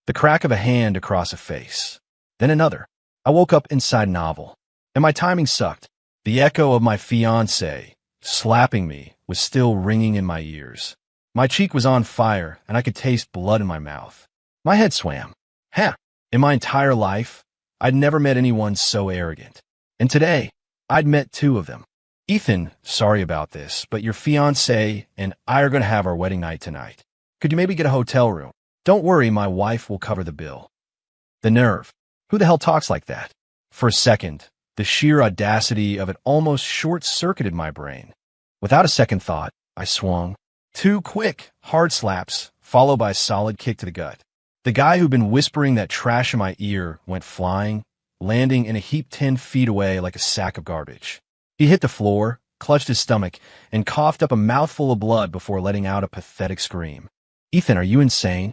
The crack of a hand across a face. Then another. I woke up inside a novel. And my timing sucked. The echo of my fiancé slapping me was still ringing in my ears. My cheek was on fire, and I could taste blood in my mouth. My head swam. In my entire life, I'd never met anyone so arrogant. And today, I'd met two of them. Ethan, sorry about this, but your fiancé and I are going to have our wedding night tonight. Could you maybe get a hotel room? Don't worry, my wife will cover the bill. The nerve. Who the hell talks like that? For a second, the sheer audacity of it almost short-circuited my brain. Without a second thought, I swung. Two quick, hard slaps, followed by a solid kick to the gut. The guy who'd been whispering that trash in my ear went flying, landing in a heap 10 feet away like a sack of garbage. He hit the floor, clutched his stomach, and coughed up a mouthful of blood before letting out a pathetic scream. Ethan, are you insane?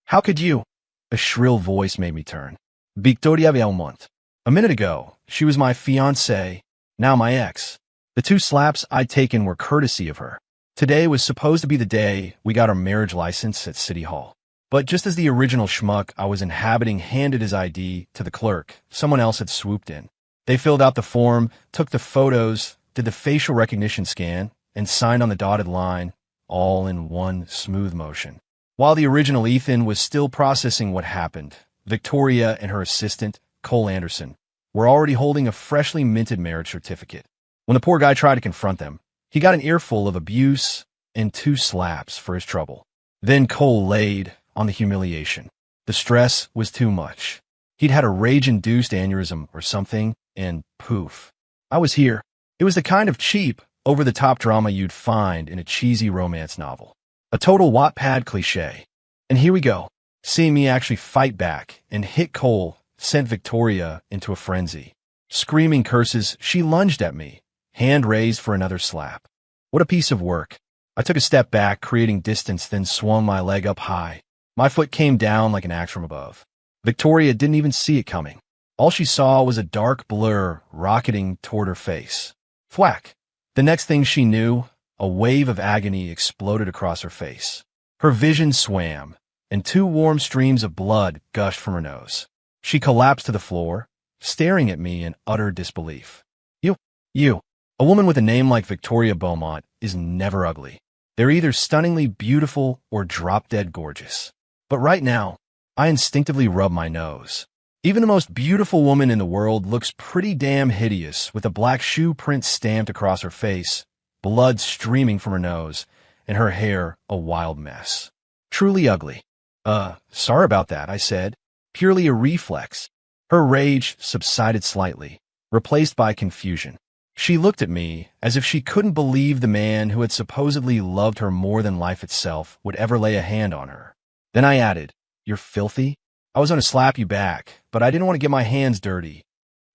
How could you? A shrill voice made me turn. Victoria Belmont. A minute ago, she was my fiancée, now my ex. The two slaps I'd taken were courtesy of her. Today was supposed to be the day we got our marriage license at City Hall. But just as the original schmuck I was inhabiting handed his ID to the clerk, someone else had swooped in. They filled out the form, took the photos, did the facial recognition scan, and signed on the dotted line, all in one smooth motion. While the original Ethan was still processing what happened, Victoria and her assistant, Cole Anderson, were already holding a freshly minted marriage certificate. When the poor guy tried to confront them, he got an earful of abuse and 2 slaps for his trouble. Then Cole laid on the humiliation. The stress was too much. He'd had a rage-induced aneurysm or something, and poof. I was here. It was the kind of cheap, over-the-top drama you'd find in a cheesy romance novel. A total Wattpad cliché. And here we go. Seeing me actually fight back and hit Cole sent Victoria into a frenzy. Screaming curses, she lunged at me, hand raised for another slap. What a piece of work. I took a step back, creating distance, then swung my leg up high. My foot came down like an axe from above. Victoria didn't even see it coming. All she saw was a dark blur rocketing toward her face. Thwack! The next thing she knew, a wave of agony exploded across her face. Her vision swam, and 2 warm streams of blood gushed from her nose. She collapsed to the floor, staring at me in utter disbelief. You. A woman with a name like Victoria Beaumont is never ugly. They're either stunningly beautiful or drop-dead gorgeous. But right now, I instinctively rub my nose. Even the most beautiful woman in the world looks pretty damn hideous with a black shoe print stamped across her face, blood streaming from her nose, and her hair a wild mess. Truly ugly. Sorry about that, I said. Purely a reflex. Her rage subsided slightly, replaced by confusion. She looked at me as if she couldn't believe the man who had supposedly loved her more than life itself would ever lay a hand on her. Then I added, "You're filthy? I was going to slap you back, but I didn't want to get my hands dirty."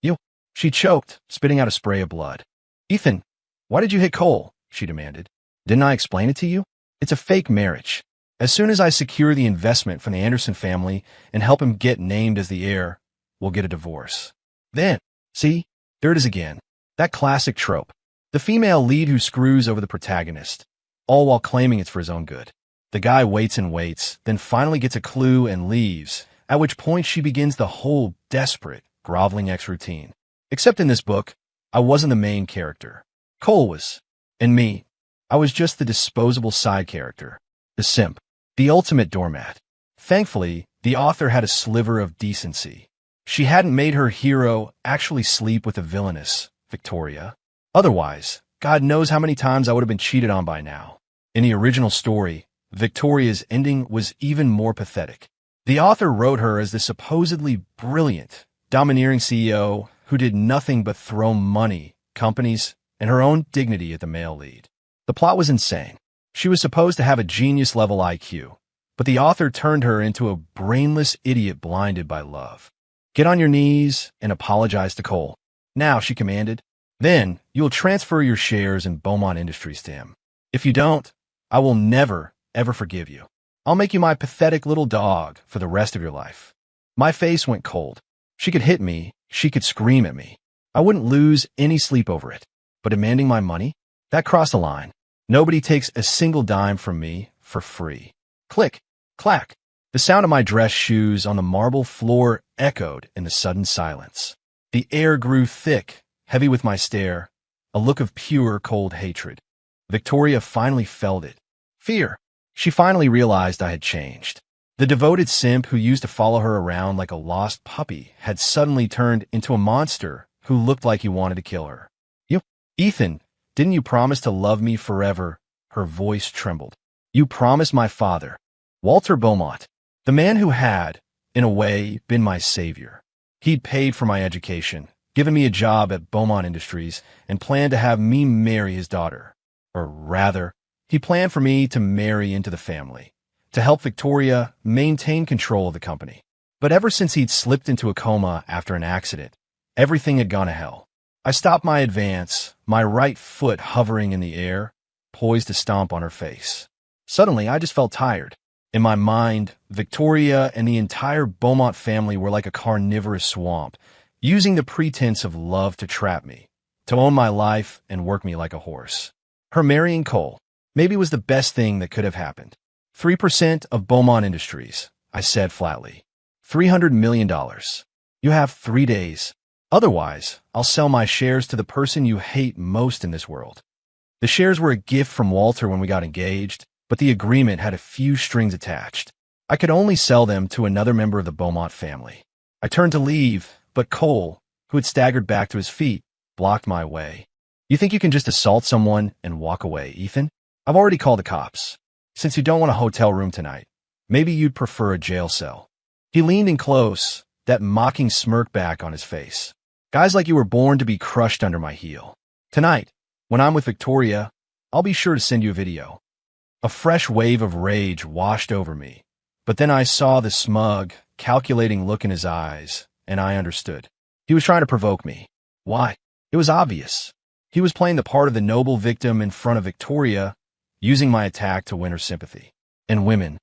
You. She choked, spitting out a spray of blood. "Ethan, why did you hit Cole?" she demanded. "Didn't I explain it to you? It's a fake marriage. As soon as I secure the investment from the Anderson family and help him get named as the heir, we'll get a divorce. Then, see, there it is again. That classic trope. The female lead who screws over the protagonist, all while claiming it's for his own good. The guy waits and waits, then finally gets a clue and leaves, at which point she begins the whole desperate, groveling X routine. Except in this book, I wasn't the main character. Cole was. And me, I was just the disposable side character. The simp. The ultimate doormat. Thankfully, the author had a sliver of decency. She hadn't made her hero actually sleep with a villainess, Victoria. Otherwise, God knows how many times I would have been cheated on by now. In the original story, Victoria's ending was even more pathetic. The author wrote her as the supposedly brilliant, domineering CEO who did nothing but throw money, companies, and her own dignity at the male lead. The plot was insane. She was supposed to have a genius-level IQ, but the author turned her into a brainless idiot blinded by love. "Get on your knees and apologize to Cole. Now," she commanded. "Then you'll transfer your shares in Beaumont Industries to him. If you don't, I will never, ever forgive you. I'll make you my pathetic little dog for the rest of your life." My face went cold. She could hit me, she could scream at me. I wouldn't lose any sleep over it. But demanding my money? That crossed the line. Nobody takes a single dime from me for free. Click, clack. The sound of my dress shoes on the marble floor echoed in the sudden silence. The air grew thick, heavy with my stare, a look of pure, cold hatred. Victoria finally felt it. Fear. She finally realized I had changed. The devoted simp who used to follow her around like a lost puppy had suddenly turned into a monster who looked like he wanted to kill her. You, Ethan, didn't you promise to love me forever? Her voice trembled. You promised my father, Walter Beaumont, the man who had, in a way, been my savior. He'd paid for my education, given me a job at Beaumont Industries, and planned to have me marry his daughter. Or rather, he planned for me to marry into the family, to help Victoria maintain control of the company. But ever since he'd slipped into a coma after an accident, everything had gone to hell. I stopped my advance, my right foot hovering in the air, poised to stomp on her face. Suddenly, I just felt tired. In my mind, Victoria and the entire Beaumont family were like a carnivorous swamp, using the pretense of love to trap me, to own my life and work me like a horse. Her marrying Cole maybe was the best thing that could have happened. 3% of Beaumont Industries, I said flatly. $300 million. You have 3 days. Otherwise, I'll sell my shares to the person you hate most in this world. The shares were a gift from Walter when we got engaged, but the agreement had a few strings attached. I could only sell them to another member of the Beaumont family. I turned to leave, but Cole, who had staggered back to his feet, blocked my way. You think you can just assault someone and walk away, Ethan? I've already called the cops. Since you don't want a hotel room tonight, maybe you'd prefer a jail cell. He leaned in close, that mocking smirk back on his face. Guys like you were born to be crushed under my heel. Tonight, when I'm with Victoria, I'll be sure to send you a video. A fresh wave of rage washed over me, but then I saw the smug, calculating look in his eyes, and I understood. He was trying to provoke me. Why? It was obvious. He was playing the part of the noble victim in front of Victoria, using my attack to win her sympathy. And women,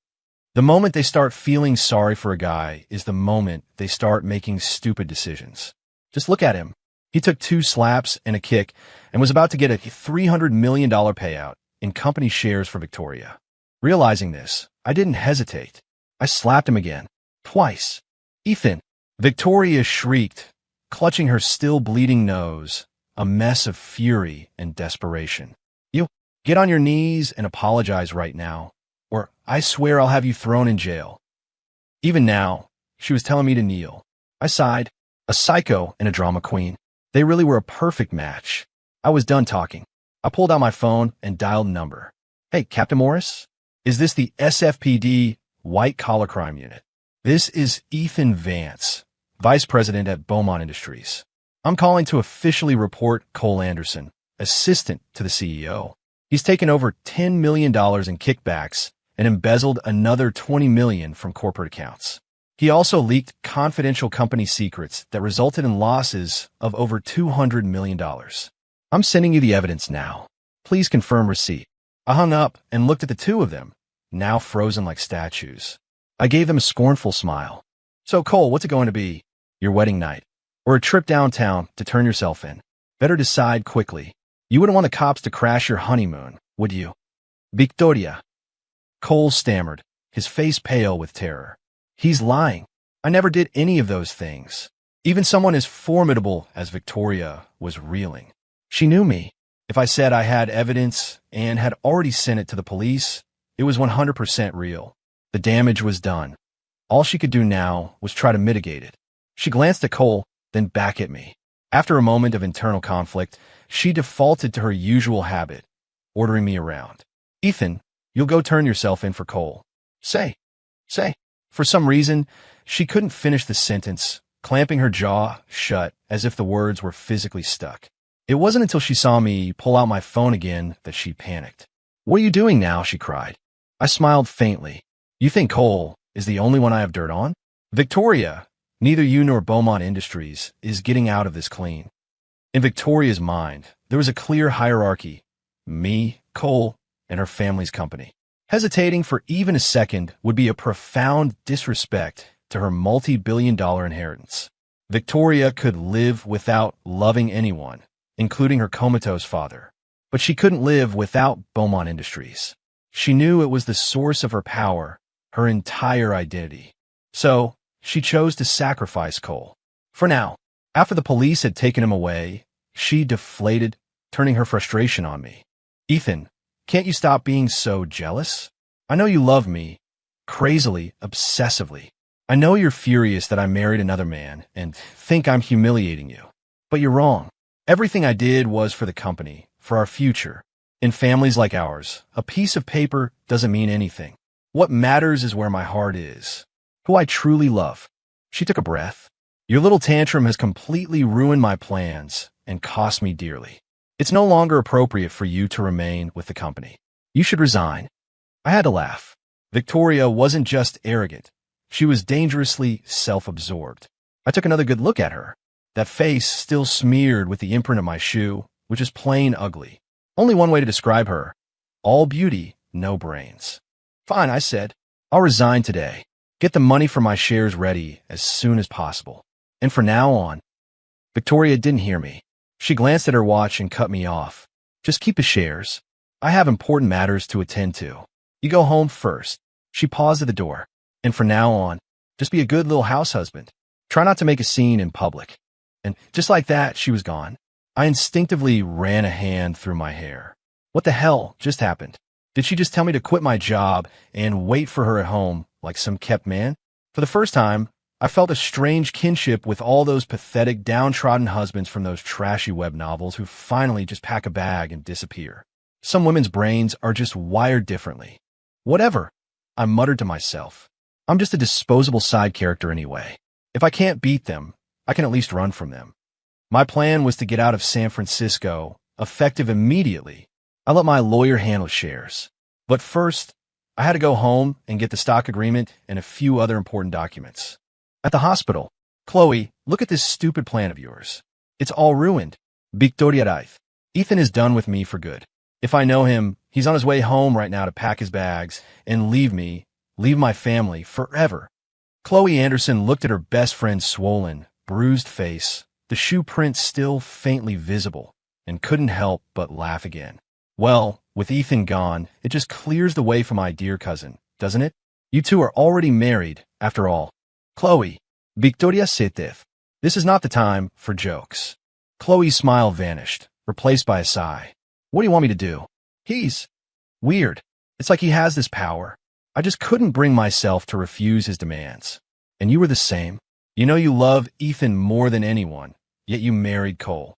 the moment they start feeling sorry for a guy is the moment they start making stupid decisions. Just look at him. He took 2 slaps and a kick and was about to get a $300 million payout in company shares for Victoria. Realizing this, I didn't hesitate. I slapped him again. Twice. Ethan. Victoria shrieked, clutching her still bleeding nose, a mess of fury and desperation. You get on your knees and apologize right now, or I swear I'll have you thrown in jail. Even now, she was telling me to kneel. I sighed. A psycho and a drama queen. They really were a perfect match. I was done talking. I pulled out my phone and dialed a number. Hey, Captain Morris? Is this the SFPD White Collar Crime Unit? This is Ethan Vance, Vice President at Beaumont Industries. I'm calling to officially report Cole Anderson, assistant to the CEO. He's taken over $10 million in kickbacks and embezzled another $20 million from corporate accounts. He also leaked confidential company secrets that resulted in losses of over $200 million. I'm sending you the evidence now. Please confirm receipt. I hung up and looked at the two of them, now frozen like statues. I gave them a scornful smile. So, Cole, what's it going to be? Your wedding night? Or a trip downtown to turn yourself in? Better decide quickly. You wouldn't want the cops to crash your honeymoon, would you? Victoria. Cole stammered, his face pale with terror. He's lying. I never did any of those things. Even someone as formidable as Victoria was reeling. She knew me. If I said I had evidence and had already sent it to the police, it was 100% real. The damage was done. All she could do now was try to mitigate it. She glanced at Cole, then back at me. After a moment of internal conflict, she defaulted to her usual habit, ordering me around. Ethan, you'll go turn yourself in for Cole. Say. For some reason, she couldn't finish the sentence, clamping her jaw shut as if the words were physically stuck. It wasn't until she saw me pull out my phone again that she panicked. What are you doing now? She cried. I smiled faintly. You think Cole is the only one I have dirt on? Victoria, neither you nor Beaumont Industries is getting out of this clean. In Victoria's mind, there was a clear hierarchy. Me, Cole, and her family's company. Hesitating for even a second would be a profound disrespect to her multi-billion-dollar inheritance. Victoria could live without loving anyone, including her comatose father. But she couldn't live without Beaumont Industries. She knew it was the source of her power, her entire identity. So, she chose to sacrifice Cole. For now, after the police had taken him away, she deflated, turning her frustration on me. Ethan, can't you stop being so jealous? I know you love me, crazily, obsessively. I know you're furious that I married another man and think I'm humiliating you. But you're wrong. Everything I did was for the company, for our future. In families like ours, a piece of paper doesn't mean anything. What matters is where my heart is, who I truly love. She took a breath. Your little tantrum has completely ruined my plans and cost me dearly. It's no longer appropriate for you to remain with the company. You should resign. I had to laugh. Victoria wasn't just arrogant. She was dangerously self-absorbed. I took another good look at her. That face still smeared with the imprint of my shoe, which is plain ugly. Only one way to describe her. All beauty, no brains. Fine, I said. I'll resign today. Get the money for my shares ready as soon as possible. And from now on. Victoria didn't hear me. She glanced at her watch and cut me off. Just keep the shares. I have important matters to attend to. You go home first. She paused at the door. And from now on, just be a good little house husband. Try not to make a scene in public. And just like that, she was gone. I instinctively ran a hand through my hair. What the hell just happened? Did she just tell me to quit my job and wait for her at home like some kept man? For the first time, I felt a strange kinship with all those pathetic, downtrodden husbands from those trashy web novels who finally just pack a bag and disappear. Some women's brains are just wired differently. Whatever, I muttered to myself. I'm just a disposable side character anyway. If I can't beat them, I can at least run from them. My plan was to get out of San Francisco, effective immediately. I let my lawyer handle shares. But first, I had to go home and get the stock agreement and a few other important documents. At the hospital, Chloe, look at this stupid plan of yours. It's all ruined. Victoria Reith. Ethan is done with me for good. If I know him, he's on his way home right now to pack his bags and leave my family forever. Chloe Anderson looked at her best friend's swollen, bruised face, the shoe print still faintly visible, and couldn't help but laugh again. Well, with Ethan gone, it just clears the way for my dear cousin, doesn't it? You two are already married, after all. Chloe, Victoria Seteth. This is not the time for jokes. Chloe's smile vanished, replaced by a sigh. What do you want me to do? He's weird. It's like he has this power. I just couldn't bring myself to refuse his demands. And you were the same. You know you love Ethan more than anyone, yet you married Cole.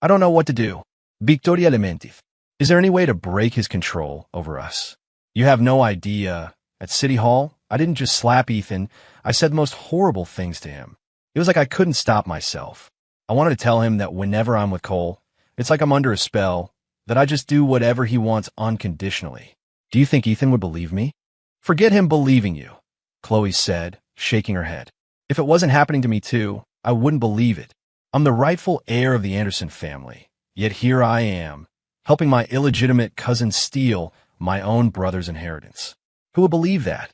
I don't know what to do. Victoria Lementif. Is there any way to break his control over us? You have no idea. At City Hall, I didn't just slap Ethan. I said the most horrible things to him. It was like I couldn't stop myself. I wanted to tell him that whenever I'm with Cole, it's like I'm under a spell, that I just do whatever he wants unconditionally. Do you think Ethan would believe me? Forget him believing you, Chloe said, shaking her head. If it wasn't happening to me too, I wouldn't believe it. I'm the rightful heir of the Anderson family, yet here I am, helping my illegitimate cousin steal my own brother's inheritance. Who would believe that?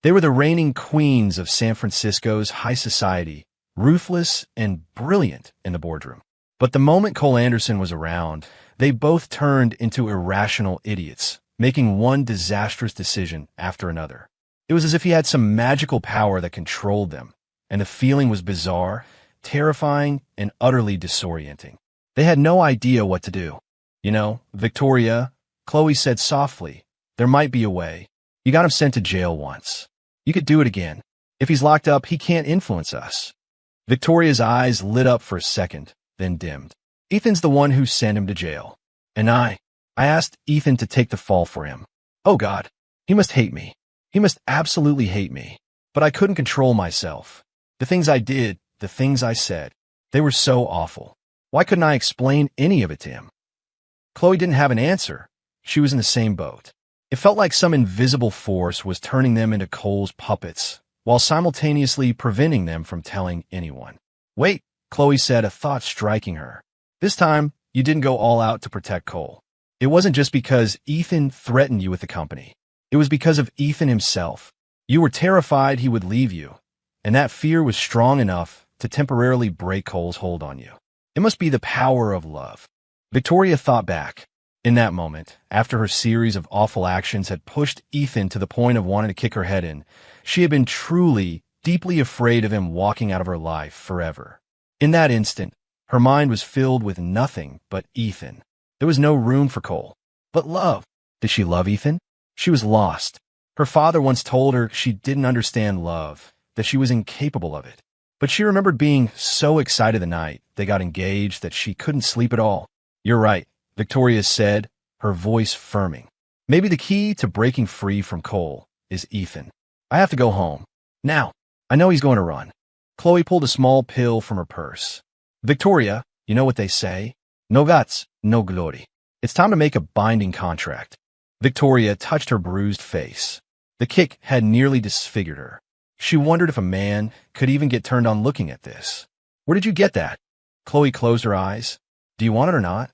They were the reigning queens of San Francisco's high society, ruthless and brilliant in the boardroom. But the moment Cole Anderson was around, they both turned into irrational idiots, making one disastrous decision after another. It was as if he had some magical power that controlled them, and the feeling was bizarre, terrifying, and utterly disorienting. They had no idea what to do. You know, Victoria, Chloe said softly, there might be a way. You got him sent to jail once. You could do it again. If he's locked up, he can't influence us. Victoria's eyes lit up for a second, then dimmed. Ethan's the one who sent him to jail. And I asked Ethan to take the fall for him. Oh God, he must hate me. He must absolutely hate me. But I couldn't control myself. The things I did, the things I said, they were so awful. Why couldn't I explain any of it to him? Chloe didn't have an answer. She was in the same boat. It felt like some invisible force was turning them into Cole's puppets, while simultaneously preventing them from telling anyone. Wait, Chloe said, a thought striking her. This time, you didn't go all out to protect Cole. It wasn't just because Ethan threatened you with the company. It was because of Ethan himself. You were terrified he would leave you, and that fear was strong enough to temporarily break Cole's hold on you. It must be the power of love. Victoria thought back. In that moment, after her series of awful actions had pushed Ethan to the point of wanting to kick her head in, she had been truly, deeply afraid of him walking out of her life forever. In that instant, her mind was filled with nothing but Ethan. There was no room for Cole. But love. Did she love Ethan? She was lost. Her father once told her she didn't understand love, that she was incapable of it. But she remembered being so excited the night they got engaged that she couldn't sleep at all. "You're right," Victoria said, her voice firming. "Maybe the key to breaking free from Cole is Ethan. I have to go home. Now, I know he's going to run." Chloe pulled a small pill from her purse. "Victoria, you know what they say? No guts, no glory. It's time to make a binding contract." Victoria touched her bruised face. The kick had nearly disfigured her. She wondered if a man could even get turned on looking at this. "Where did you get that?" Chloe closed her eyes. "Do you want it or not?"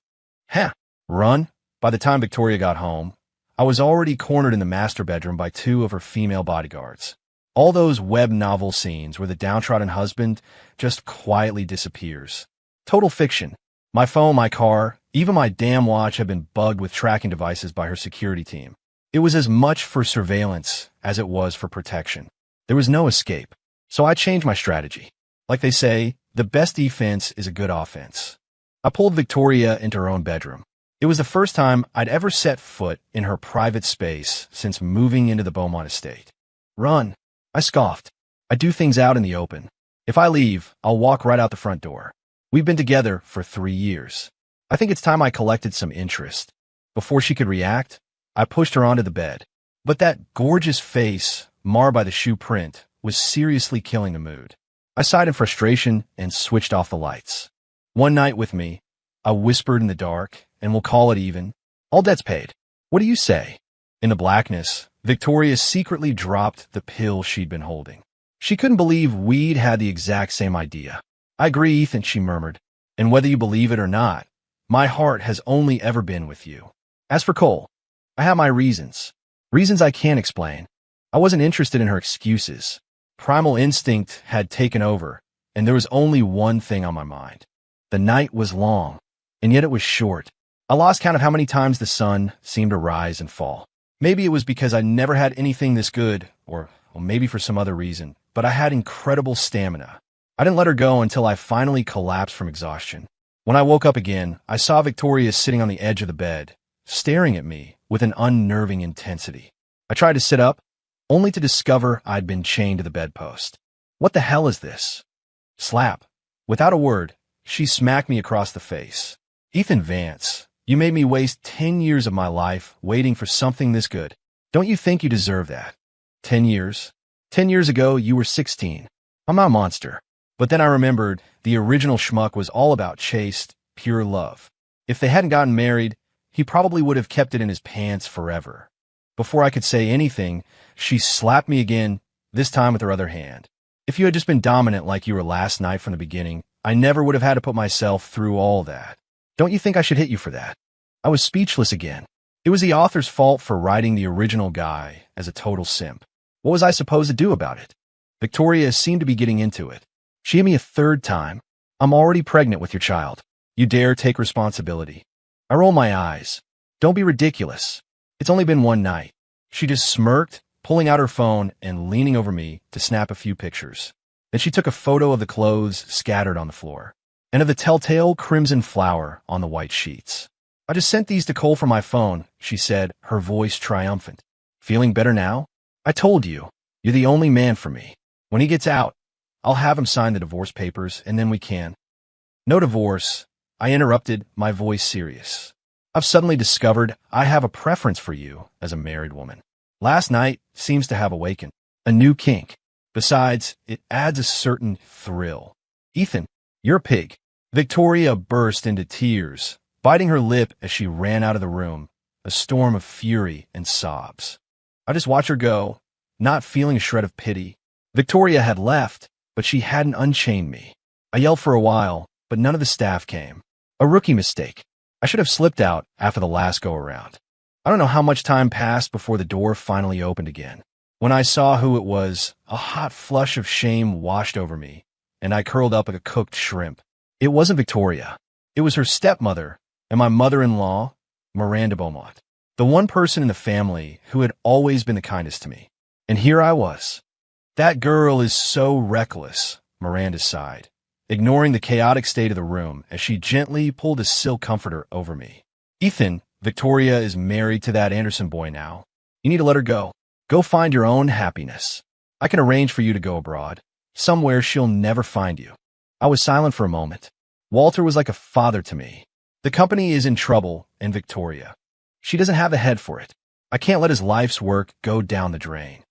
"Heh, run." By the time Victoria got home, I was already cornered in the master bedroom by two of her female bodyguards. All those web novel scenes where the downtrodden husband just quietly disappears. Total fiction. My phone, my car, even my damn watch have been bugged with tracking devices by her security team. It was as much for surveillance as it was for protection. There was no escape. So I changed my strategy. Like they say, the best defense is a good offense. I pulled Victoria into her own bedroom. It was the first time I'd ever set foot in her private space since moving into the Beaumont estate. "Run," I scoffed. "I do things out in the open. If I leave, I'll walk right out the front door. We've been together for 3 years. I think it's time I collected some interest." Before she could react, I pushed her onto the bed. But that gorgeous face, marred by the shoe print, was seriously killing the mood. I sighed in frustration and switched off the lights. "One night with me," I whispered in the dark, "and we'll call it even. All debts paid. What do you say?" In the blackness, Victoria secretly dropped the pill she'd been holding. She couldn't believe we'd had the exact same idea. "I agree, Ethan," she murmured. "And whether you believe it or not, my heart has only ever been with you. As for Cole, I have my reasons. Reasons I can't explain." I wasn't interested in her excuses. Primal instinct had taken over, and there was only one thing on my mind. The night was long, and yet it was short. I lost count of how many times the sun seemed to rise and fall. Maybe it was because I never had anything this good, or maybe for some other reason, but I had incredible stamina. I didn't let her go until I finally collapsed from exhaustion. When I woke up again, I saw Victoria sitting on the edge of the bed, staring at me with an unnerving intensity. I tried to sit up, only to discover I'd been chained to the bedpost. "What the hell is this?" Slap. Without a word, she smacked me across the face. "Ethan Vance, you made me waste 10 years of my life waiting for something this good. Don't you think you deserve that?" 10 years? 10 years ago, you were 16. I'm not a monster. But then I remembered the original schmuck was all about chaste, pure love. If they hadn't gotten married, he probably would have kept it in his pants forever. Before I could say anything, she slapped me again, this time with her other hand. "If you had just been dominant like you were last night from the beginning, I never would have had to put myself through all that. Don't you think I should hit you for that?" I was speechless again. It was the author's fault for writing the original guy as a total simp. What was I supposed to do about it? Victoria seemed to be getting into it. She hit me a third time. "I'm already pregnant with your child. You dare take responsibility." I rolled my eyes. "Don't be ridiculous. It's only been one night." She just smirked, pulling out her phone and leaning over me to snap a few pictures. Then she took a photo of the clothes scattered on the floor, and of the telltale crimson flower on the white sheets. "I just sent these to Cole from my phone," she said, her voice triumphant. "Feeling better now? I told you, you're the only man for me. When he gets out, I'll have him sign the divorce papers, and then we can." "No divorce," I interrupted, my voice serious. "I've suddenly discovered I have a preference for you as a married woman. Last night seems to have awakened a new kink. Besides, it adds a certain thrill. Ethan, you're a pig." Victoria burst into tears, biting her lip as she ran out of the room, a storm of fury and sobs. I just watched her go, not feeling a shred of pity. Victoria had left, but she hadn't unchained me. I yelled for a while, but none of the staff came. A rookie mistake. I should have slipped out after the last go-around. I don't know how much time passed before the door finally opened again. When I saw who it was, a hot flush of shame washed over me, and I curled up like a cooked shrimp. It wasn't Victoria. It was her stepmother and my mother-in-law, Miranda Beaumont, the one person in the family who had always been the kindest to me. And here I was. That girl is so reckless, Miranda sighed, ignoring the chaotic state of the room as she gently pulled a silk comforter over me. Ethan, Victoria is married to that Anderson boy now. You need to let her go. Go find your own happiness. I can arrange for you to go abroad, somewhere she'll never find you. I was silent for a moment. Walter was like a father to me. The company is in trouble, and Victoria. She doesn't have a head for it. I can't let his life's work go down the drain.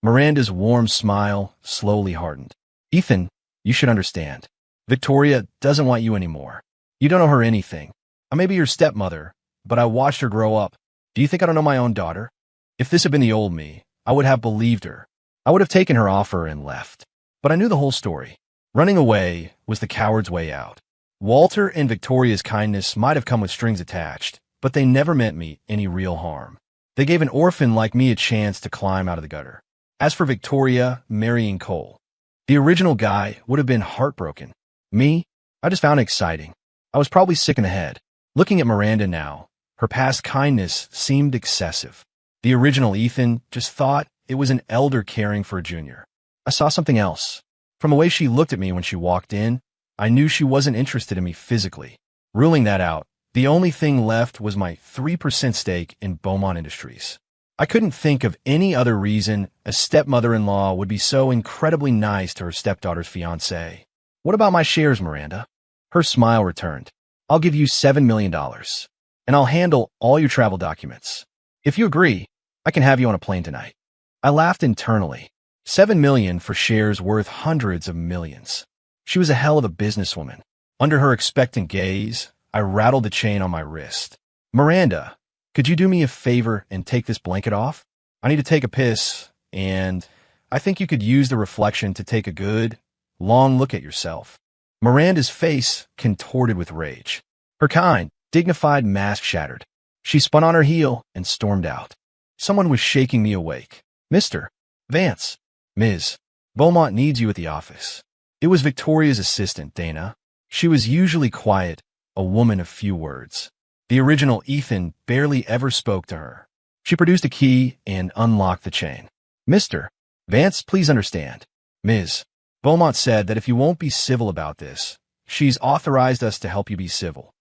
Miranda's warm smile slowly hardened. Ethan, you should understand. Victoria doesn't want you anymore. You don't know her anything. I may be your stepmother, but I watched her grow up. Do you think I don't know my own daughter? If this had been the old me, I would have believed her. I would have taken her offer and left. But I knew the whole story. Running away was the coward's way out. Walter and Victoria's kindness might have come with strings attached, but they never meant me any real harm. They gave an orphan like me a chance to climb out of the gutter. As for Victoria marrying Cole, the original guy would have been heartbroken. Me, I just found it exciting. I was probably sick in the head. Looking at Miranda now, her past kindness seemed excessive. The original Ethan just thought it was an elder caring for a junior. I saw something else. From the way she looked at me when she walked in, I knew she wasn't interested in me physically. Ruling that out, the only thing left was my 3% stake in Beaumont Industries. I couldn't think of any other reason a stepmother-in-law would be so incredibly nice to her stepdaughter's fiancé. What about my shares, Miranda? Her smile returned. I'll give you $7 million, and I'll handle all your travel documents. If you agree, I can have you on a plane tonight. I laughed internally. $7 million for shares worth hundreds of millions. She was a hell of a businesswoman. Under her expectant gaze, I rattled the chain on my wrist. Miranda, could you do me a favor and take this blanket off? I need to take a piss, and I think you could use the reflection to take a good, long look at yourself. Miranda's face contorted with rage. Her kind, dignified mask shattered. She spun on her heel and stormed out. Someone was shaking me awake. Mr. Vance, Ms. Beaumont needs you at the office. It was Victoria's assistant, Dana. She was usually quiet, a woman of few words. The original Ethan barely ever spoke to her. She produced a key and unlocked the chain. Mr. Vance, please understand. Ms. Beaumont said that if you won't be civil about this, she's authorized us to help you be civil.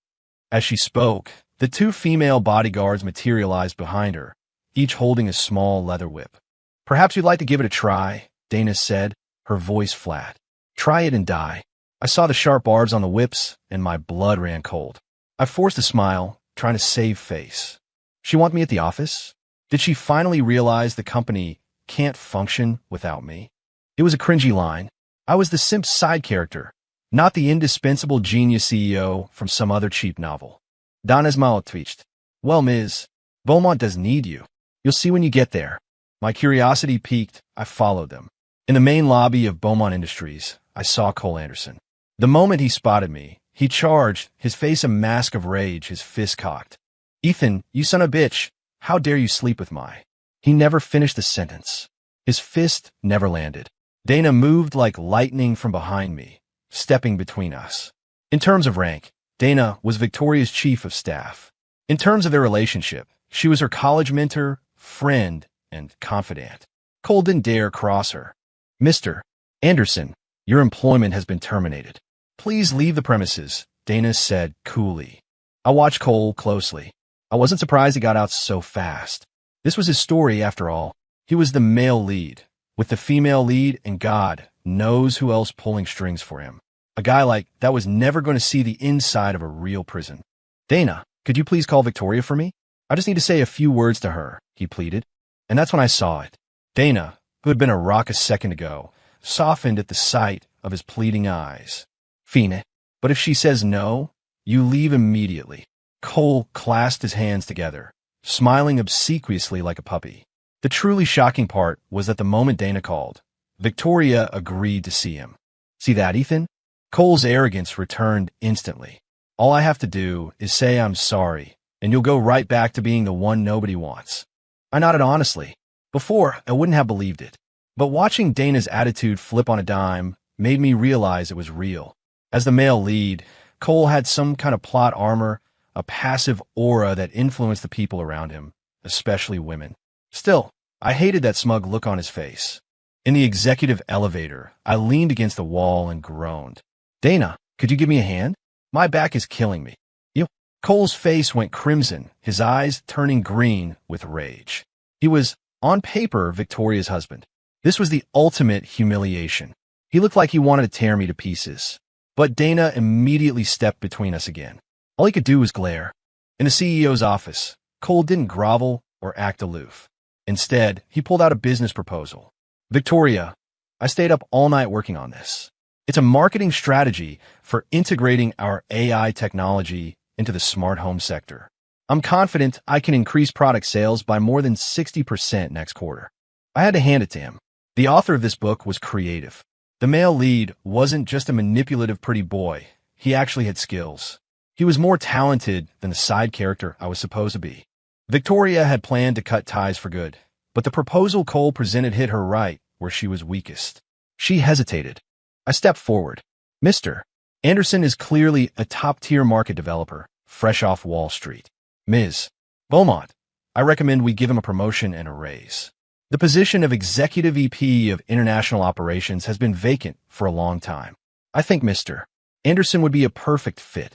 As she spoke, the two female bodyguards materialized behind her, each holding a small leather whip. Perhaps you'd like to give it a try, Dana said, her voice flat. Try it and die. I saw the sharp barbs on the whips, and my blood ran cold. I forced a smile, trying to save face. She want me at the office? Did she finally realize the company can't function without me? It was a cringy line. I was the simp side character, not the indispensable genius CEO from some other cheap novel. Donna's mouth twitched. Well, Ms. Beaumont does need you. You'll see when you get there. My curiosity piqued. I followed them. In the main lobby of Beaumont Industries, I saw Cole Anderson. The moment he spotted me, he charged, his face a mask of rage, his fist cocked. Ethan, you son of a bitch, how dare you sleep with my... He never finished the sentence. His fist never landed. Dana moved like lightning from behind me, stepping between us. In terms of rank, Dana was Victoria's chief of staff. In terms of their relationship, she was her college mentor, friend, and confidant. Cole didn't dare cross her. Mr. Anderson, your employment has been terminated. Please leave the premises, Dana said coolly. I watched Cole closely. I wasn't surprised he got out so fast. This was his story, after all. He was the male lead, with the female lead, and God knows who else pulling strings for him. A guy like that was never going to see the inside of a real prison. Dana, could you please call Victoria for me? I just need to say a few words to her, he pleaded. And that's when I saw it. Dana, who had been a rock a second ago, softened at the sight of his pleading eyes. Fina, but if she says no, you leave immediately. Cole clasped his hands together, smiling obsequiously like a puppy. The truly shocking part was that the moment Dana called, Victoria agreed to see him. See that, Ethan? Cole's arrogance returned instantly. All I have to do is say I'm sorry, and you'll go right back to being the one nobody wants. I nodded honestly. Before, I wouldn't have believed it. But watching Dana's attitude flip on a dime made me realize it was real. As the male lead, Cole had some kind of plot armor, a passive aura that influenced the people around him, especially women. Still, I hated that smug look on his face. In the executive elevator, I leaned against the wall and groaned. Dana, could you give me a hand? My back is killing me. You. Cole's face went crimson, his eyes turning green with rage. He was, on paper, Victoria's husband. This was the ultimate humiliation. He looked like he wanted to tear me to pieces. But Dana immediately stepped between us again. All he could do was glare. In the CEO's office, Cole didn't grovel or act aloof. Instead, he pulled out a business proposal. Victoria, I stayed up all night working on this. It's a marketing strategy for integrating our AI technology into the smart home sector. I'm confident I can increase product sales by more than 60% next quarter. I had to hand it to him. The author of this book was creative. The male lead wasn't just a manipulative pretty boy. He actually had skills. He was more talented than the side character I was supposed to be. Victoria had planned to cut ties for good, but the proposal Cole presented hit her right where she was weakest. She hesitated. I stepped forward. Mr. Anderson is clearly a top-tier market developer, fresh off Wall Street. Ms. Beaumont, I recommend we give him a promotion and a raise. The position of Executive VP of International Operations has been vacant for a long time. I think Mr. Anderson would be a perfect fit.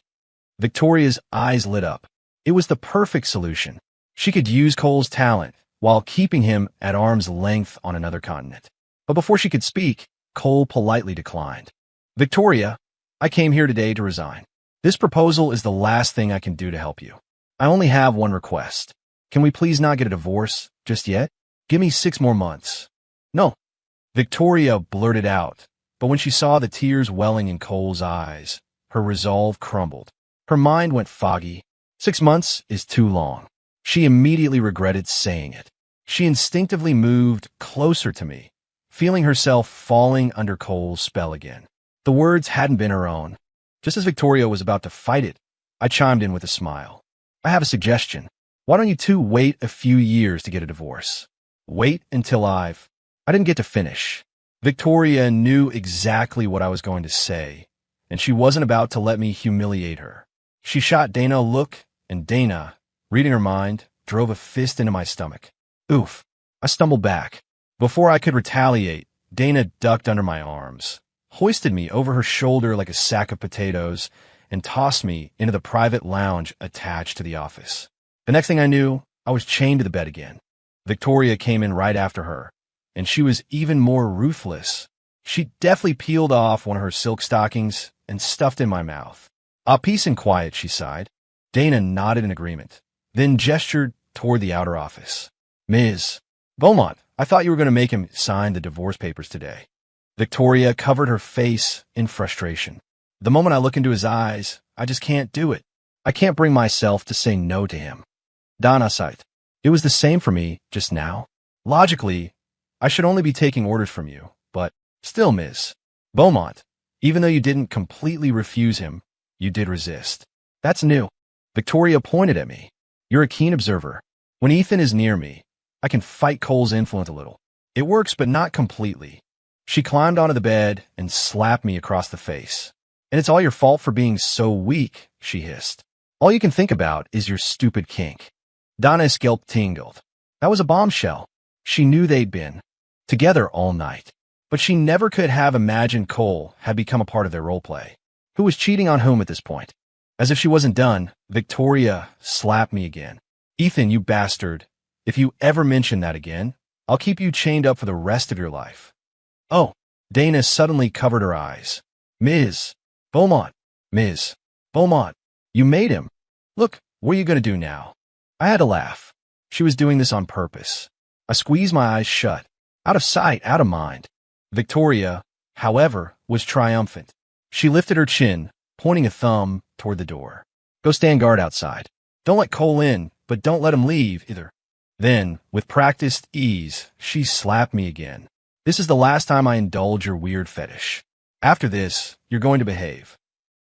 Victoria's eyes lit up. It was the perfect solution. She could use Cole's talent while keeping him at arm's length on another continent. But before she could speak, Cole politely declined. Victoria, I came here today to resign. This proposal is the last thing I can do to help you. I only have one request. Can we please not get a divorce just yet? Give me 6 more months. No. Victoria blurted out, but when she saw the tears welling in Cole's eyes, her resolve crumbled. Her mind went foggy. 6 months is too long. She immediately regretted saying it. She instinctively moved closer to me, feeling herself falling under Cole's spell again. The words hadn't been her own. Just as Victoria was about to fight it, I chimed in with a smile. I have a suggestion. Why don't you two wait a few years to get a divorce? Wait until I didn't get to finish. Victoria knew exactly what I was going to say, and she wasn't about to let me humiliate her. She shot Dana a look, and Dana, reading her mind, drove a fist into my stomach. Oof. I stumbled back. Before I could retaliate, Dana ducked under my arms, hoisted me over her shoulder like a sack of potatoes, and tossed me into the private lounge attached to the office. The next thing I knew, I was chained to the bed again. Victoria came in right after her, and she was even more ruthless. She deftly peeled off one of her silk stockings and stuffed in my mouth. Peace and quiet, she sighed. Dana nodded in agreement, then gestured toward the outer office. Ms. Beaumont, I thought you were going to make him sign the divorce papers today. Victoria covered her face in frustration. The moment I look into his eyes, I just can't do it. I can't bring myself to say no to him. Dana sighed. It was the same for me just now. Logically, I should only be taking orders from you, but still, Ms. Beaumont, even though you didn't completely refuse him, you did resist. That's new. Victoria pointed at me. You're a keen observer. When Ethan is near me, I can fight Cole's influence a little. It works, but not completely. She climbed onto the bed and slapped me across the face. And it's all your fault for being so weak, she hissed. All you can think about is your stupid kink. Donna's scalp tingled. That was a bombshell. She knew they'd been together all night. But she never could have imagined Cole had become a part of their roleplay. Who was cheating on whom at this point? As if she wasn't done, Victoria slapped me again. Ethan, you bastard. If you ever mention that again, I'll keep you chained up for the rest of your life. Oh, Dana suddenly covered her eyes. Ms. Beaumont, Ms. Beaumont, you made him. Look, what are you going to do now? I had to laugh. She was doing this on purpose. I squeezed my eyes shut. Out of sight, out of mind. Victoria, however, was triumphant. She lifted her chin, pointing a thumb toward the door. Go stand guard outside. Don't let Cole in, but don't let him leave either. Then, with practiced ease, she slapped me again. This is the last time I indulge your weird fetish. After this, you're going to behave.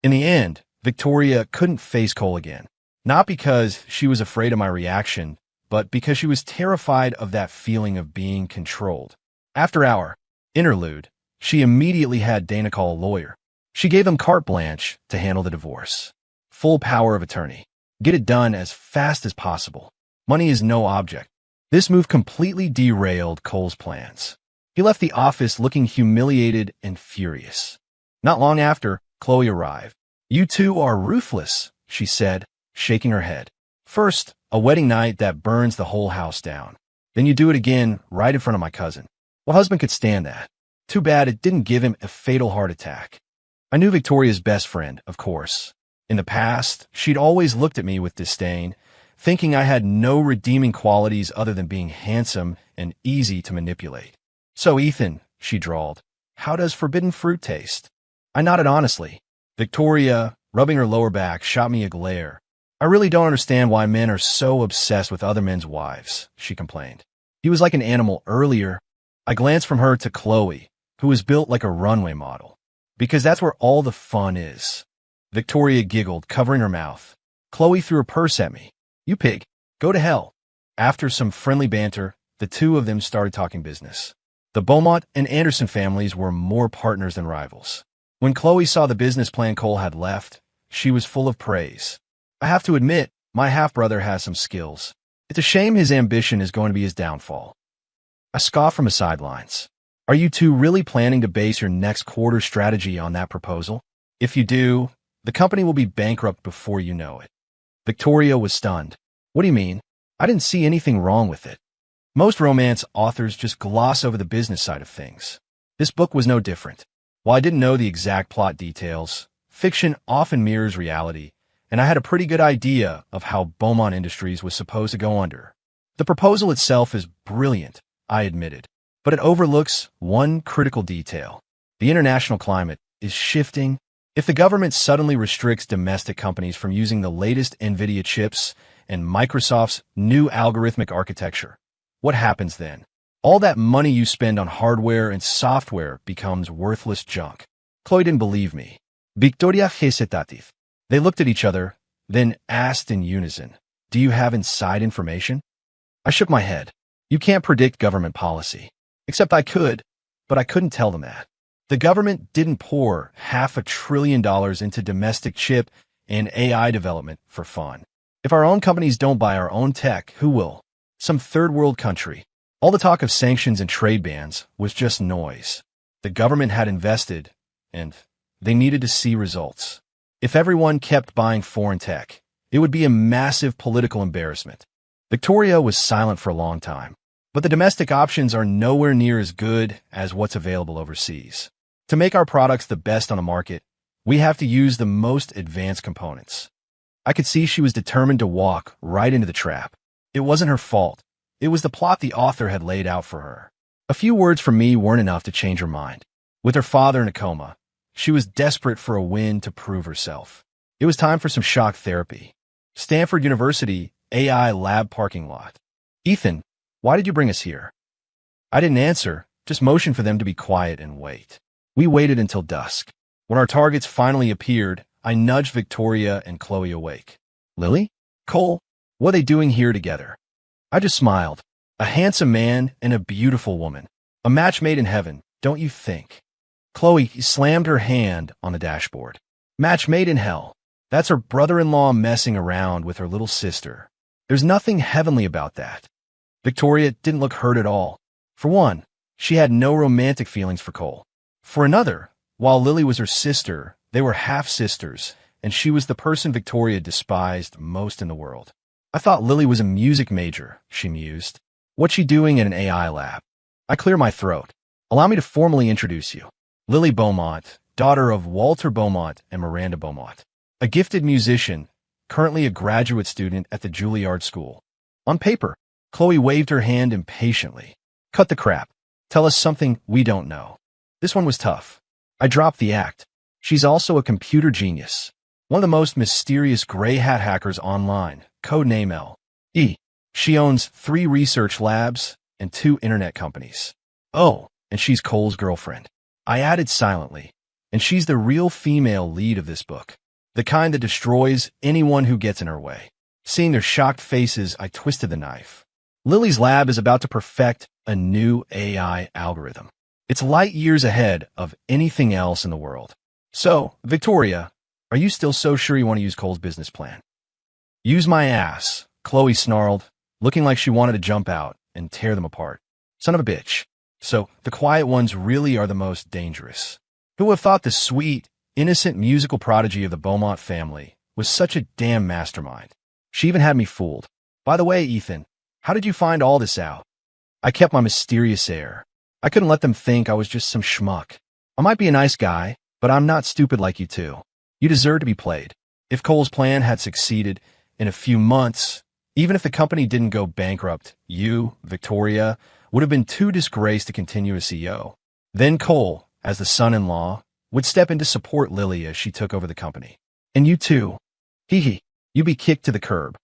In the end, Victoria couldn't face Cole again. Not because she was afraid of my reaction, but because she was terrified of that feeling of being controlled. After our interlude, she immediately had Dana call a lawyer. She gave him carte blanche to handle the divorce. Full power of attorney. Get it done as fast as possible. Money is no object. This move completely derailed Cole's plans. He left the office looking humiliated and furious. Not long after, Chloe arrived. "You two are ruthless," she said, shaking her head. "First, a wedding night that burns the whole house down. Then you do it again right in front of my cousin. What husband could stand that? Too bad it didn't give him a fatal heart attack." I knew Victoria's best friend, of course. In the past, she'd always looked at me with disdain, thinking I had no redeeming qualities other than being handsome and easy to manipulate. "So, Ethan," she drawled, "how does forbidden fruit taste?" I nodded honestly. Victoria, rubbing her lower back, shot me a glare. "I really don't understand why men are so obsessed with other men's wives," she complained. "He was like an animal earlier." I glanced from her to Chloe, who was built like a runway model. "Because that's where all the fun is." Victoria giggled, covering her mouth. Chloe threw her purse at me. "You pig, go to hell." After some friendly banter, the two of them started talking business. The Beaumont and Anderson families were more partners than rivals. When Chloe saw the business plan Cole had left, she was full of praise. "I have to admit, my half-brother has some skills. It's a shame his ambition is going to be his downfall." I scoffed from the sidelines. "Are you two really planning to base your next quarter strategy on that proposal? If you do, the company will be bankrupt before you know it." Victoria was stunned. "What do you mean? I didn't see anything wrong with it." Most romance authors just gloss over the business side of things. This book was no different. While I didn't know the exact plot details, fiction often mirrors reality, and I had a pretty good idea of how Beaumont Industries was supposed to go under. The proposal itself is brilliant, I admitted, but it overlooks one critical detail. The international climate is shifting. If the government suddenly restricts domestic companies from using the latest NVIDIA chips and Microsoft's new algorithmic architecture, what happens then? All that money you spend on hardware and software becomes worthless junk. Chloe didn't believe me. Victoria hesitative. They looked at each other, then asked in unison, "Do you have inside information?" I shook my head. You can't predict government policy. Except I could, but I couldn't tell them that. The government didn't pour $500 billion into domestic chip and AI development for fun. If our own companies don't buy our own tech, who will? Some third world country. All the talk of sanctions and trade bans was just noise. The government had invested, and they needed to see results. If everyone kept buying foreign tech, it would be a massive political embarrassment. Victoria was silent for a long time, but the domestic options are nowhere near as good as what's available overseas. To make our products the best on the market, we have to use the most advanced components. I could see she was determined to walk right into the trap. It wasn't her fault. It was the plot the author had laid out for her. A few words from me weren't enough to change her mind. With her father in a coma, she was desperate for a win to prove herself. It was time for some shock therapy. Stanford University AI lab parking lot. "Ethan, why did you bring us here?" I didn't answer, just motioned for them to be quiet and wait. We waited until dusk. When our targets finally appeared, I nudged Victoria and Chloe awake. "Lily? Cole? What are they doing here together?" I just smiled. A handsome man and a beautiful woman. A match made in heaven, don't you think? Chloe slammed her hand on the dashboard. "Match made in hell. That's her brother-in-law messing around with her little sister. There's nothing heavenly about that." Victoria didn't look hurt at all. For one, she had no romantic feelings for Cole. For another, while Lily was her sister, they were half-sisters, and she was the person Victoria despised most in the world. "I thought Lily was a music major," she mused. "What's she doing in an AI lab?" I cleared my throat. "Allow me to formally introduce you. Lily Beaumont, daughter of Walter Beaumont and Miranda Beaumont. A gifted musician, currently a graduate student at the Juilliard School." On paper, Chloe waved her hand impatiently. "Cut the crap. Tell us something we don't know." This one was tough. I dropped the act. "She's also a computer genius. One of the most mysterious gray hat hackers online, codename L.E. She owns 3 research labs and 2 internet companies. Oh, and she's Cole's girlfriend." I added silently, "And she's the real female lead of this book. The kind that destroys anyone who gets in her way." Seeing their shocked faces, I twisted the knife. "Lily's lab is about to perfect a new AI algorithm. It's light years ahead of anything else in the world. So, Victoria, are you still so sure you want to use Cole's business plan?" Use my ass, Chloe snarled, looking like she wanted to jump out and tear them apart. Son of a bitch. So, the quiet ones really are the most dangerous. Who would have thought the sweet, innocent musical prodigy of the Beaumont family was such a damn mastermind? She even had me fooled. By the way, Ethan, how did you find all this out? I kept my mysterious air. I couldn't let them think I was just some schmuck. I might be a nice guy, but I'm not stupid like you two. You deserve to be played. If Cole's plan had succeeded in a few months, even if the company didn't go bankrupt, you, Victoria, would have been too disgraced to continue as CEO. Then Cole, as the son-in-law, would step in to support Lily as she took over the company. And you too. You'd be kicked to the curb.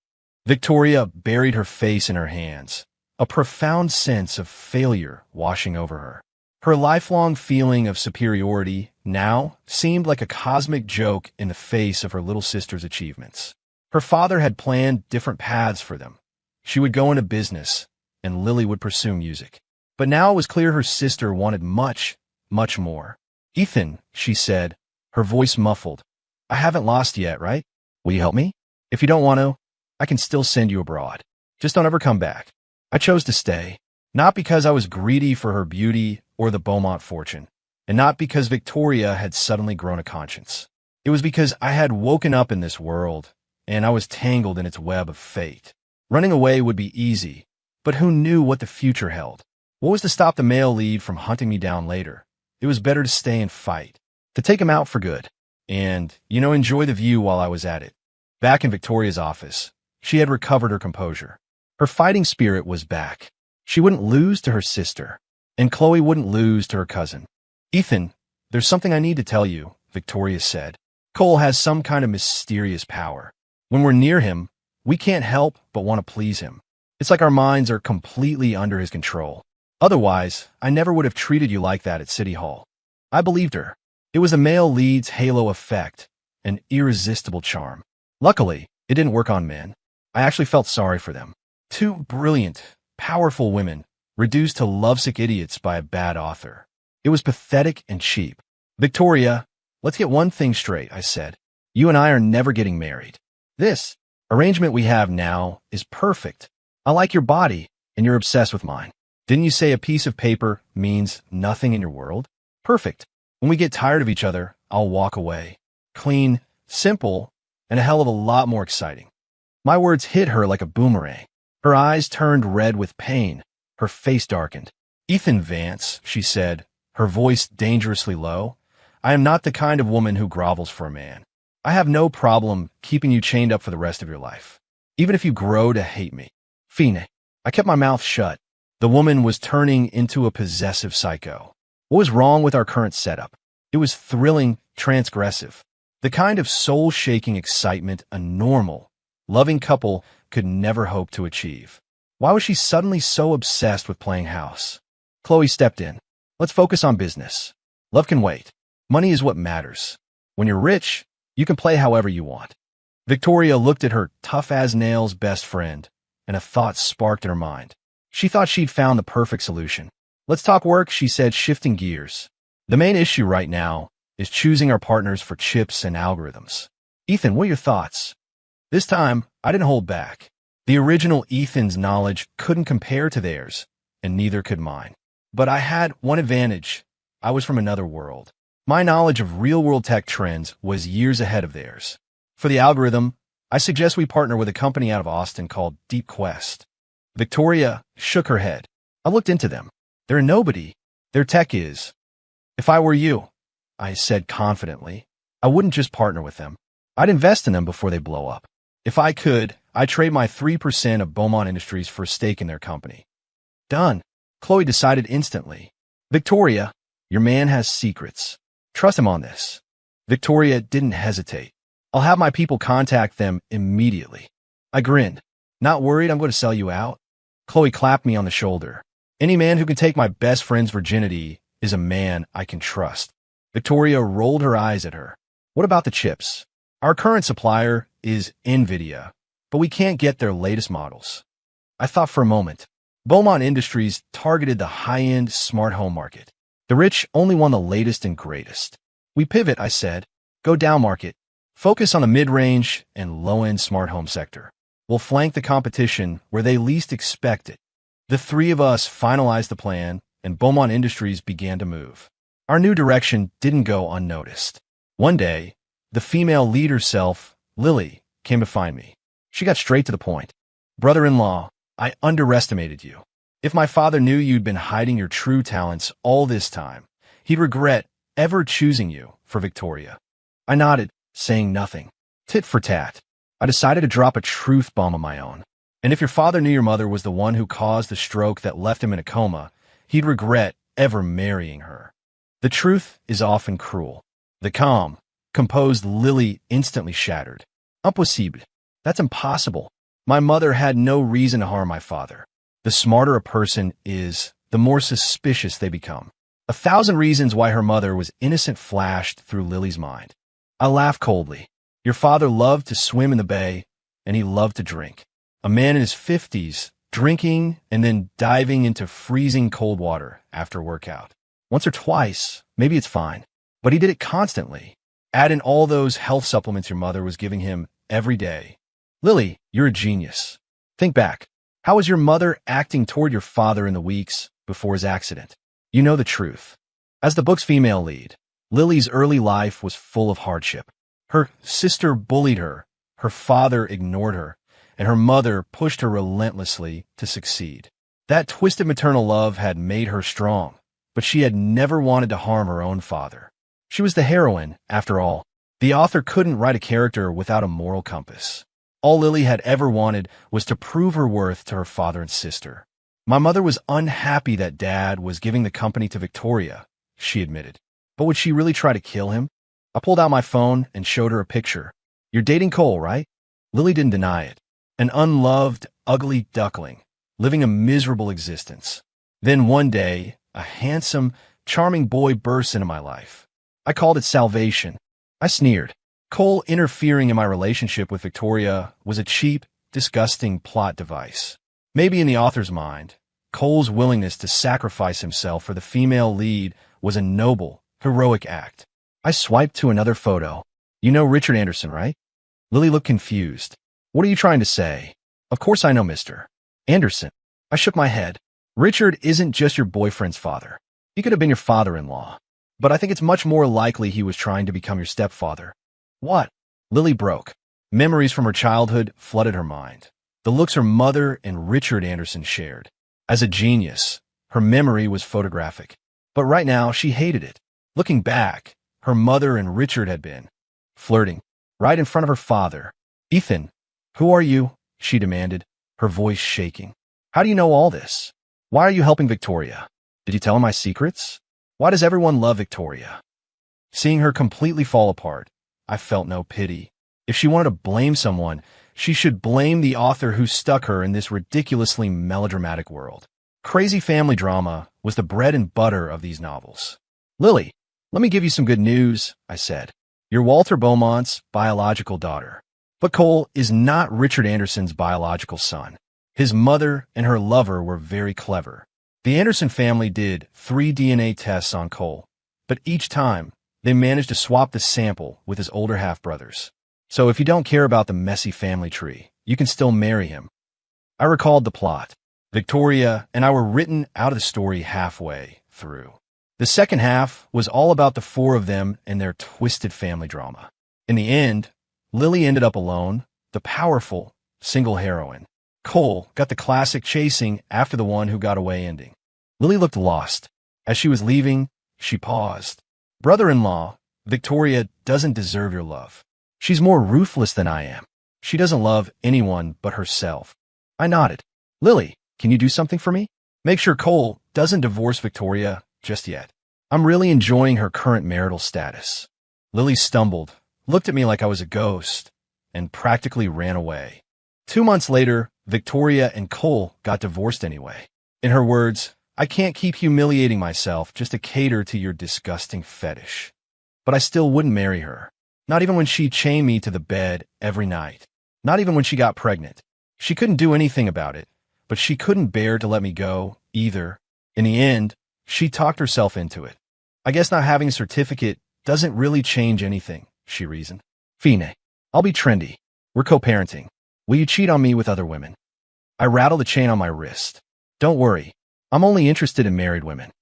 Victoria buried her face in her hands, a profound sense of failure washing over her. Her lifelong feeling of superiority now seemed like a cosmic joke in the face of her little sister's achievements. Her father had planned different paths for them. She would go into business, and Lily would pursue music. But now it was clear her sister wanted much, much more. Ethan, she said, her voice muffled. I haven't lost yet, right? Will you help me? If you don't want to, I can still send you abroad. Just don't ever come back. I chose to stay, not because I was greedy for her beauty or the Beaumont fortune, and not because Victoria had suddenly grown a conscience. It was because I had woken up in this world, and I was tangled in its web of fate. Running away would be easy, but who knew what the future held? What was to stop the male lead from hunting me down later? It was better to stay and fight, to take him out for good, and, enjoy the view while I was at it. Back in Victoria's office, she had recovered her composure. Her fighting spirit was back. She wouldn't lose to her sister, and Chloe wouldn't lose to her cousin. Ethan, there's something I need to tell you, Victoria said. Cole has some kind of mysterious power. When we're near him, we can't help but want to please him. It's like our minds are completely under his control. Otherwise, I never would have treated you like that at City Hall. I believed her. It was a male lead's halo effect, an irresistible charm. Luckily, it didn't work on men. I actually felt sorry for them. Two brilliant, powerful women, reduced to lovesick idiots by a bad author. It was pathetic and cheap. Victoria, let's get one thing straight, I said. You and I are never getting married. This arrangement we have now is perfect. I like your body, and you're obsessed with mine. Didn't you say a piece of paper means nothing in your world? Perfect. When we get tired of each other, I'll walk away. Clean, simple, and a hell of a lot more exciting. My words hit her like a boomerang. Her eyes turned red with pain. Her face darkened. Ethan Vance, she said, her voice dangerously low, I am not the kind of woman who grovels for a man. I have no problem keeping you chained up for the rest of your life, even if you grow to hate me. Fine. I kept my mouth shut. The woman was turning into a possessive psycho. What was wrong with our current setup? It was thrilling, transgressive. The kind of soul-shaking excitement a normal, loving couple could never hope to achieve. Why was she suddenly so obsessed with playing house? Chloe stepped in. Let's focus on business. Love can wait. Money is what matters. When you're rich, you can play however you want. Victoria looked at her tough-as-nails best friend, and a thought sparked in her mind. She thought she'd found the perfect solution. Let's talk work, she said, shifting gears. The main issue right now is choosing our partners for chips and algorithms. Ethan, what are your thoughts? This time, I didn't hold back. The original Ethan's knowledge couldn't compare to theirs, and neither could mine. But I had one advantage. I was from another world. My knowledge of real-world tech trends was years ahead of theirs. For the algorithm, I suggest we partner with a company out of Austin called Deep Quest. Victoria shook her head. I looked into them. They're nobody. Their tech is. If I were you, I said confidently, I wouldn't just partner with them. I'd invest in them before they blow up. If I could, I'd trade my 3% of Beaumont Industries for a stake in their company. Done. Chloe decided instantly. Victoria, your man has secrets. Trust him on this. Victoria didn't hesitate. I'll have my people contact them immediately. I grinned. Not worried I'm going to sell you out? Chloe clapped me on the shoulder. Any man who can take my best friend's virginity is a man I can trust. Victoria rolled her eyes at her. What about the chips? Our current supplier is NVIDIA, but we can't get their latest models. I thought for a moment. Beaumont Industries targeted the high-end smart home market. The rich only want the latest and greatest. We pivot, I said. Go down market. Focus on the mid-range and low-end smart home sector. We'll flank the competition where they least expect it. The three of us finalized the plan, and Beaumont Industries began to move. Our new direction didn't go unnoticed. One day, the female lead herself, Lily, came to find me. She got straight to the point. Brother-in-law, I underestimated you. If my father knew you'd been hiding your true talents all this time, he'd regret ever choosing you for Victoria. I nodded, saying nothing. Tit for tat. I decided to drop a truth bomb of my own. And if your father knew your mother was the one who caused the stroke that left him in a coma, he'd regret ever marrying her. The truth is often cruel. The calm, composed Lily instantly shattered. Impossible. That's impossible. My mother had no reason to harm my father. The smarter a person is, the more suspicious they become. 1,000 reasons why her mother was innocent flashed through Lily's mind. I laughed coldly. Your father loved to swim in the bay, and he loved to drink. A man in his 50s, drinking and then diving into freezing cold water after workout. Once or twice, maybe it's fine. But he did it constantly. Add in all those health supplements your mother was giving him every day. Lily, you're a genius. Think back. How was your mother acting toward your father in the weeks before his accident? You know the truth. As the book's female lead, Lily's early life was full of hardship. Her sister bullied her, her father ignored her, and her mother pushed her relentlessly to succeed. That twisted maternal love had made her strong, but she had never wanted to harm her own father. She was the heroine, after all. The author couldn't write a character without a moral compass. All Lily had ever wanted was to prove her worth to her father and sister. My mother was unhappy that Dad was giving the company to Victoria, she admitted. But would she really try to kill him? I pulled out my phone and showed her a picture. You're dating Cole, right? Lily didn't deny it. An unloved, ugly duckling, living a miserable existence. Then one day, a handsome, charming boy burst into my life. I called it salvation. I sneered. Cole interfering in my relationship with Victoria was a cheap, disgusting plot device. Maybe in the author's mind, Cole's willingness to sacrifice himself for the female lead was a noble, heroic act. I swiped to another photo. You know Richard Anderson, right? Lily looked confused. What are you trying to say? Of course I know Mr. Anderson. I shook my head. Richard isn't just your boyfriend's father. He could have been your father-in-law. But I think it's much more likely he was trying to become your stepfather. What? Lily broke. Memories from her childhood flooded her mind. The looks her mother and Richard Anderson shared. As a genius, her memory was photographic. But right now, she hated it. Looking back, her mother and Richard had been flirting, right in front of her father. Ethan, who are you? She demanded, her voice shaking. How do you know all this? Why are you helping Victoria? Did you tell her my secrets? Why does everyone love Victoria? Seeing her completely fall apart, I felt no pity. If she wanted to blame someone, she should blame the author who stuck her in this ridiculously melodramatic world. Crazy family drama was the bread and butter of these novels. Lily, let me give you some good news, I said. You're Walter Beaumont's biological daughter. But Cole is not Richard Anderson's biological son. His mother and her lover were very clever. The Anderson family did 3 DNA tests on Cole, but each time, they managed to swap the sample with his older half-brothers. So if you don't care about the messy family tree, you can still marry him. I recalled the plot. Victoria and I were written out of the story halfway through. The second half was all about the 4 of them and their twisted family drama. In the end, Lily ended up alone, the powerful, single heroine. Cole got the classic chasing after the one who got away ending. Lily looked lost. As she was leaving, she paused. Brother-in-law, Victoria doesn't deserve your love. She's more ruthless than I am. She doesn't love anyone but herself. I nodded. Lily, can you do something for me? Make sure Cole doesn't divorce Victoria just yet. I'm really enjoying her current marital status. Lily stumbled, looked at me like I was a ghost, and practically ran away. 2 months later, Victoria and Cole got divorced anyway. In her words, I can't keep humiliating myself just to cater to your disgusting fetish. But I still wouldn't marry her. Not even when she chained me to the bed every night. Not even when she got pregnant. She couldn't do anything about it, but she couldn't bear to let me go either. In the end, she talked herself into it. I guess not having a certificate doesn't really change anything, she reasoned. Fiancée, I'll be trendy. We're co-parenting. Will you cheat on me with other women? I rattle the chain on my wrist. Don't worry. I'm only interested in married women.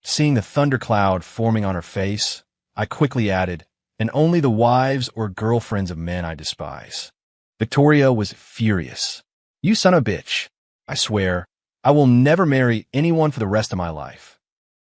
Seeing the thundercloud forming on her face, I quickly added, and only the wives or girlfriends of men I despise. Victoria was furious. You son of a bitch. I swear, I will never marry anyone for the rest of my life.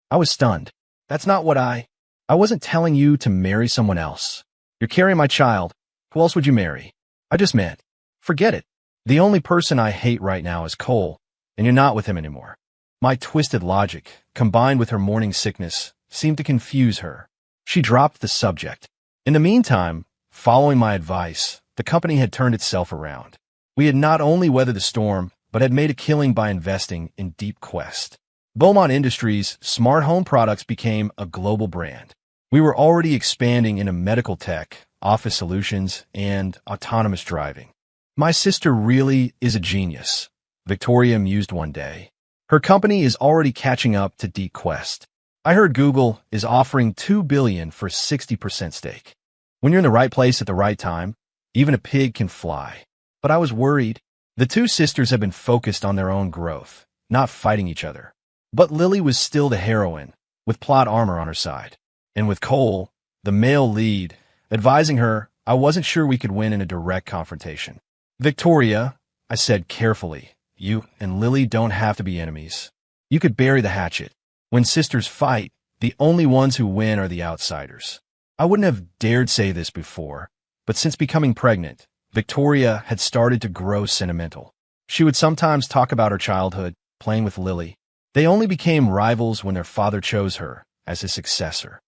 I was stunned. That's not what I wasn't telling you to marry someone else. You're carrying my child. Who else would you marry? I just meant, forget it. The only person I hate right now is Cole, and you're not with him anymore. My twisted logic, combined with her morning sickness, seemed to confuse her. She dropped the subject. In the meantime, following my advice, the company had turned itself around. We had not only weathered the storm, but had made a killing by investing in Deep Quest. Beaumont Industries' smart home products became a global brand. We were already expanding into medical tech, office solutions, and autonomous driving. My sister really is a genius, Victoria mused one day. Her company is already catching up to Deep Quest. I heard Google is offering $2 billion for a 60% stake. When you're in the right place at the right time, even a pig can fly. But I was worried. The two sisters had been focused on their own growth, not fighting each other. But Lily was still the heroine, with plot armor on her side. And with Cole, the male lead, advising her, I wasn't sure we could win in a direct confrontation. Victoria, I said carefully, you and Lily don't have to be enemies. You could bury the hatchet. When sisters fight, the only ones who win are the outsiders. I wouldn't have dared say this before, but since becoming pregnant, Victoria had started to grow sentimental. She would sometimes talk about her childhood, playing with Lily. They only became rivals when their father chose her as his successor.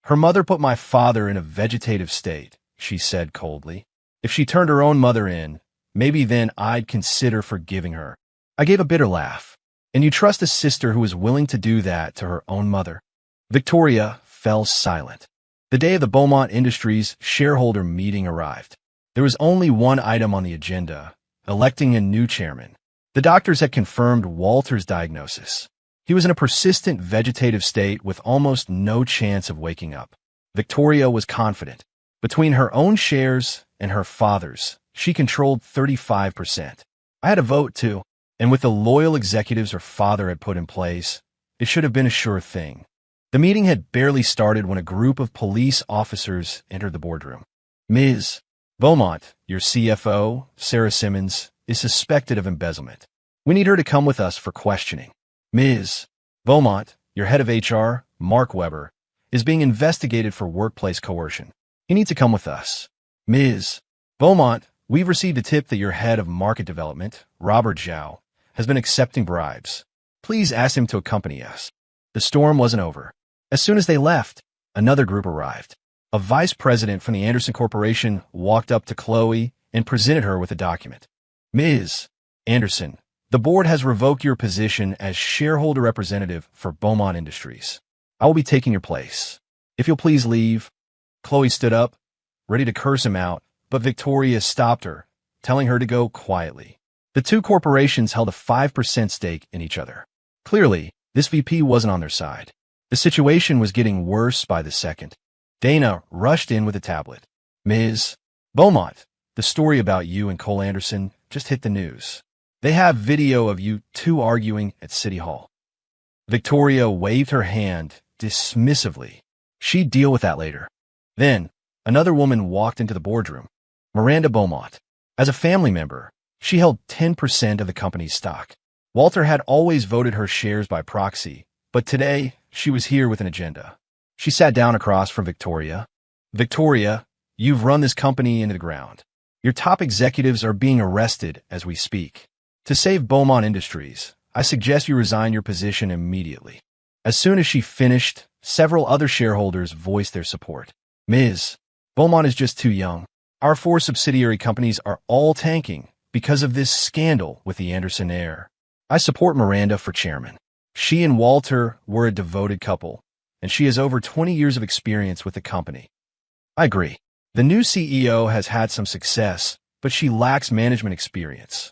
Her mother put my father in a vegetative state, she said coldly. If she turned her own mother in, maybe then I'd consider forgiving her. I gave a bitter laugh. And you trust a sister who is willing to do that to her own mother? Victoria fell silent. The day of the Beaumont Industries shareholder meeting arrived. There was only one item on the agenda, electing a new chairman. The doctors had confirmed Walter's diagnosis. He was in a persistent vegetative state with almost no chance of waking up. Victoria was confident. Between her own shares and her father's, she controlled 35%. I had a vote too, and with the loyal executives her father had put in place, it should have been a sure thing. The meeting had barely started when a group of police officers entered the boardroom. Ms. Beaumont, your CFO, Sarah Simmons, is suspected of embezzlement. We need her to come with us for questioning. Ms. Beaumont, your head of HR, Mark Weber, is being investigated for workplace coercion. He needs to come with us. Ms. Beaumont, we've received a tip that your head of market development, Robert Zhao, has been accepting bribes. Please ask him to accompany us. The storm wasn't over. As soon as they left, another group arrived. A vice president from the Anderson Corporation walked up to Chloe and presented her with a document. Ms. Anderson, the board has revoked your position as shareholder representative for Beaumont Industries. I will be taking your place. If you'll please leave. Chloe stood up, ready to curse him out, but Victoria stopped her, telling her to go quietly. The two corporations held a 5% stake in each other. Clearly, this VP wasn't on their side. The situation was getting worse by the second. Dana rushed in with a tablet. Ms. Beaumont, the story about you and Cole Anderson just hit the news. They have video of you two arguing at City Hall. Victoria waved her hand dismissively. She'd deal with that later. Then, another woman walked into the boardroom. Miranda Beaumont. As a family member, she held 10% of the company's stock. Walter had always voted her shares by proxy, but today she was here with an agenda. She sat down across from Victoria. Victoria, you've run this company into the ground. Your top executives are being arrested as we speak. To save Beaumont Industries, I suggest you resign your position immediately. As soon as she finished, several other shareholders voiced their support. Ms. Beaumont is just too young. Our 4 subsidiary companies are all tanking because of this scandal with the Anderson heir. I support Miranda for chairman. She and Walter were a devoted couple, and she has over 20 years of experience with the company. I agree. The new CEO has had some success, but she lacks management experience.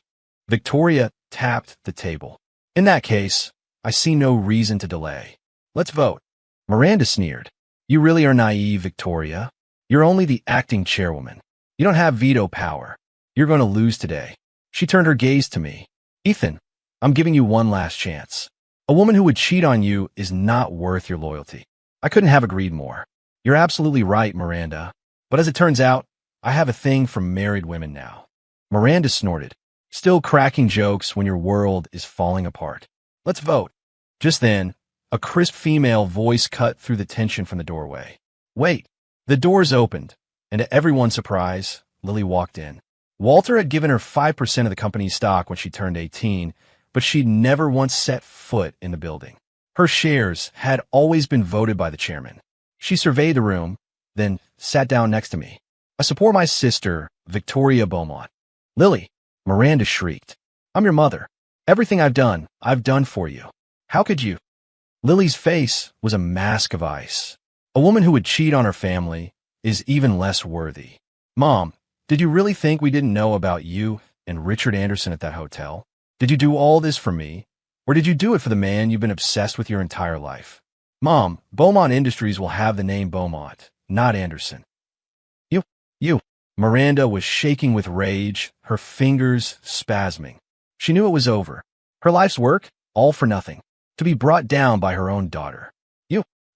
Victoria tapped the table. In that case, I see no reason to delay. Let's vote. Miranda sneered. You really are naive, Victoria. You're only the acting chairwoman. You don't have veto power. You're going to lose today. She turned her gaze to me. Ethan, I'm giving you one last chance. A woman who would cheat on you is not worth your loyalty. I couldn't have agreed more. You're absolutely right, Miranda. But as it turns out, I have a thing for married women now. Miranda snorted, still cracking jokes when your world is falling apart. Let's vote. Just then, a crisp female voice cut through the tension from the doorway. Wait. The doors opened, and to everyone's surprise, Lily walked in. Walter had given her 5% of the company's stock when she turned 18, but she'd never once set foot in the building. Her shares had always been voted by the chairman. She surveyed the room, then sat down next to me. I support my sister, Victoria Beaumont. Lily, Miranda shrieked. I'm your mother. Everything I've done for you. How could you? Lily's face was a mask of ice. A woman who would cheat on her family is even less worthy. Mom, did you really think we didn't know about you and Richard Anderson at that hotel? Did you do all this for me? Or did you do it for the man you've been obsessed with your entire life? Mom, Beaumont Industries will have the name Beaumont, not Anderson. You. Miranda was shaking with rage, her fingers spasming. She knew it was over. Her life's work, all for nothing. To be brought down by her own daughter.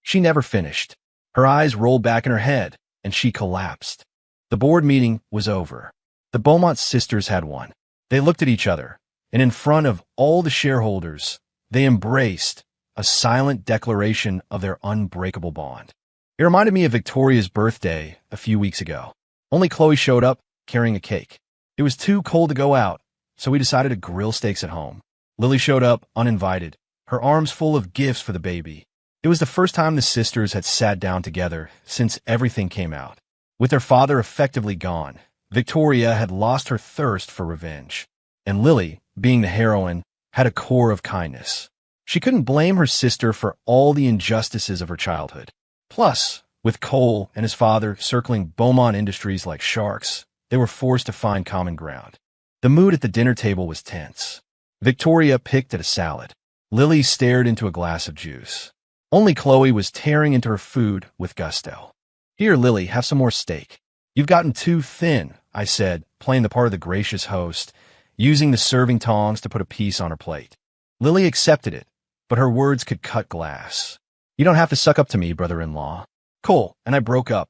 She never finished. Her eyes rolled back in her head, and she collapsed. The board meeting was over. The Beaumont sisters had won. They looked at each other, and in front of all the shareholders, they embraced a silent declaration of their unbreakable bond. It reminded me of Victoria's birthday a few weeks ago. Only Chloe showed up carrying a cake. It was too cold to go out, so we decided to grill steaks at home. Lily showed up uninvited, her arms full of gifts for the baby. It was the first time the sisters had sat down together since everything came out. With their father effectively gone, Victoria had lost her thirst for revenge. And Lily, being the heroine, had a core of kindness. She couldn't blame her sister for all the injustices of her childhood. Plus, with Cole and his father circling Beaumont Industries like sharks, they were forced to find common ground. The mood at the dinner table was tense. Victoria picked at a salad. Lily stared into a glass of juice. Only Chloe was tearing into her food with gusto. Here, Lily, have some more steak. You've gotten too thin, I said, playing the part of the gracious host, using the serving tongs to put a piece on her plate. Lily accepted it, but her words could cut glass. You don't have to suck up to me, brother-in-law. Cole and I broke up.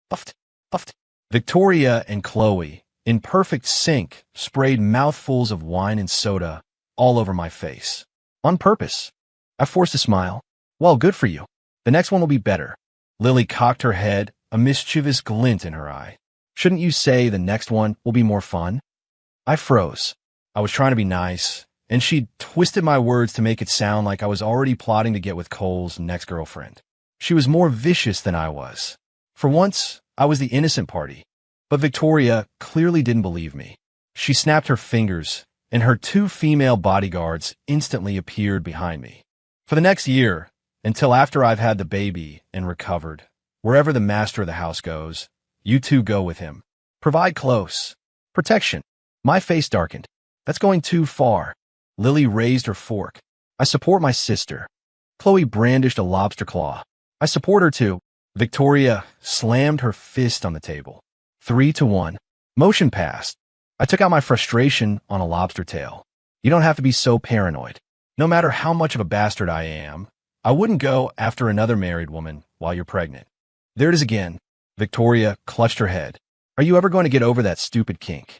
Puffed. Victoria and Chloe, in perfect sync, sprayed mouthfuls of wine and soda all over my face. On purpose. I forced a smile. Well, good for you. The next one will be better. Lily cocked her head, a mischievous glint in her eye. Shouldn't you say the next one will be more fun? I froze. I was trying to be nice, and she twisted my words to make it sound like I was already plotting to get with Cole's next girlfriend. She was more vicious than I was. For once, I was the innocent party. But Victoria clearly didn't believe me. She snapped her fingers, and her 2 female bodyguards instantly appeared behind me. For the next year, until after I've had the baby and recovered, wherever the master of the house goes, you 2 go with him. Provide close protection. My face darkened. That's going too far. Lily raised her fork. I support my sister. Chloe brandished a lobster claw. I support her too. Victoria slammed her fist on the table. 3-1. Motion passed. I took out my frustration on a lobster tail. You don't have to be so paranoid. No matter how much of a bastard I am, I wouldn't go after another married woman while you're pregnant. There it is again. Victoria clutched her head. Are you ever going to get over that stupid kink?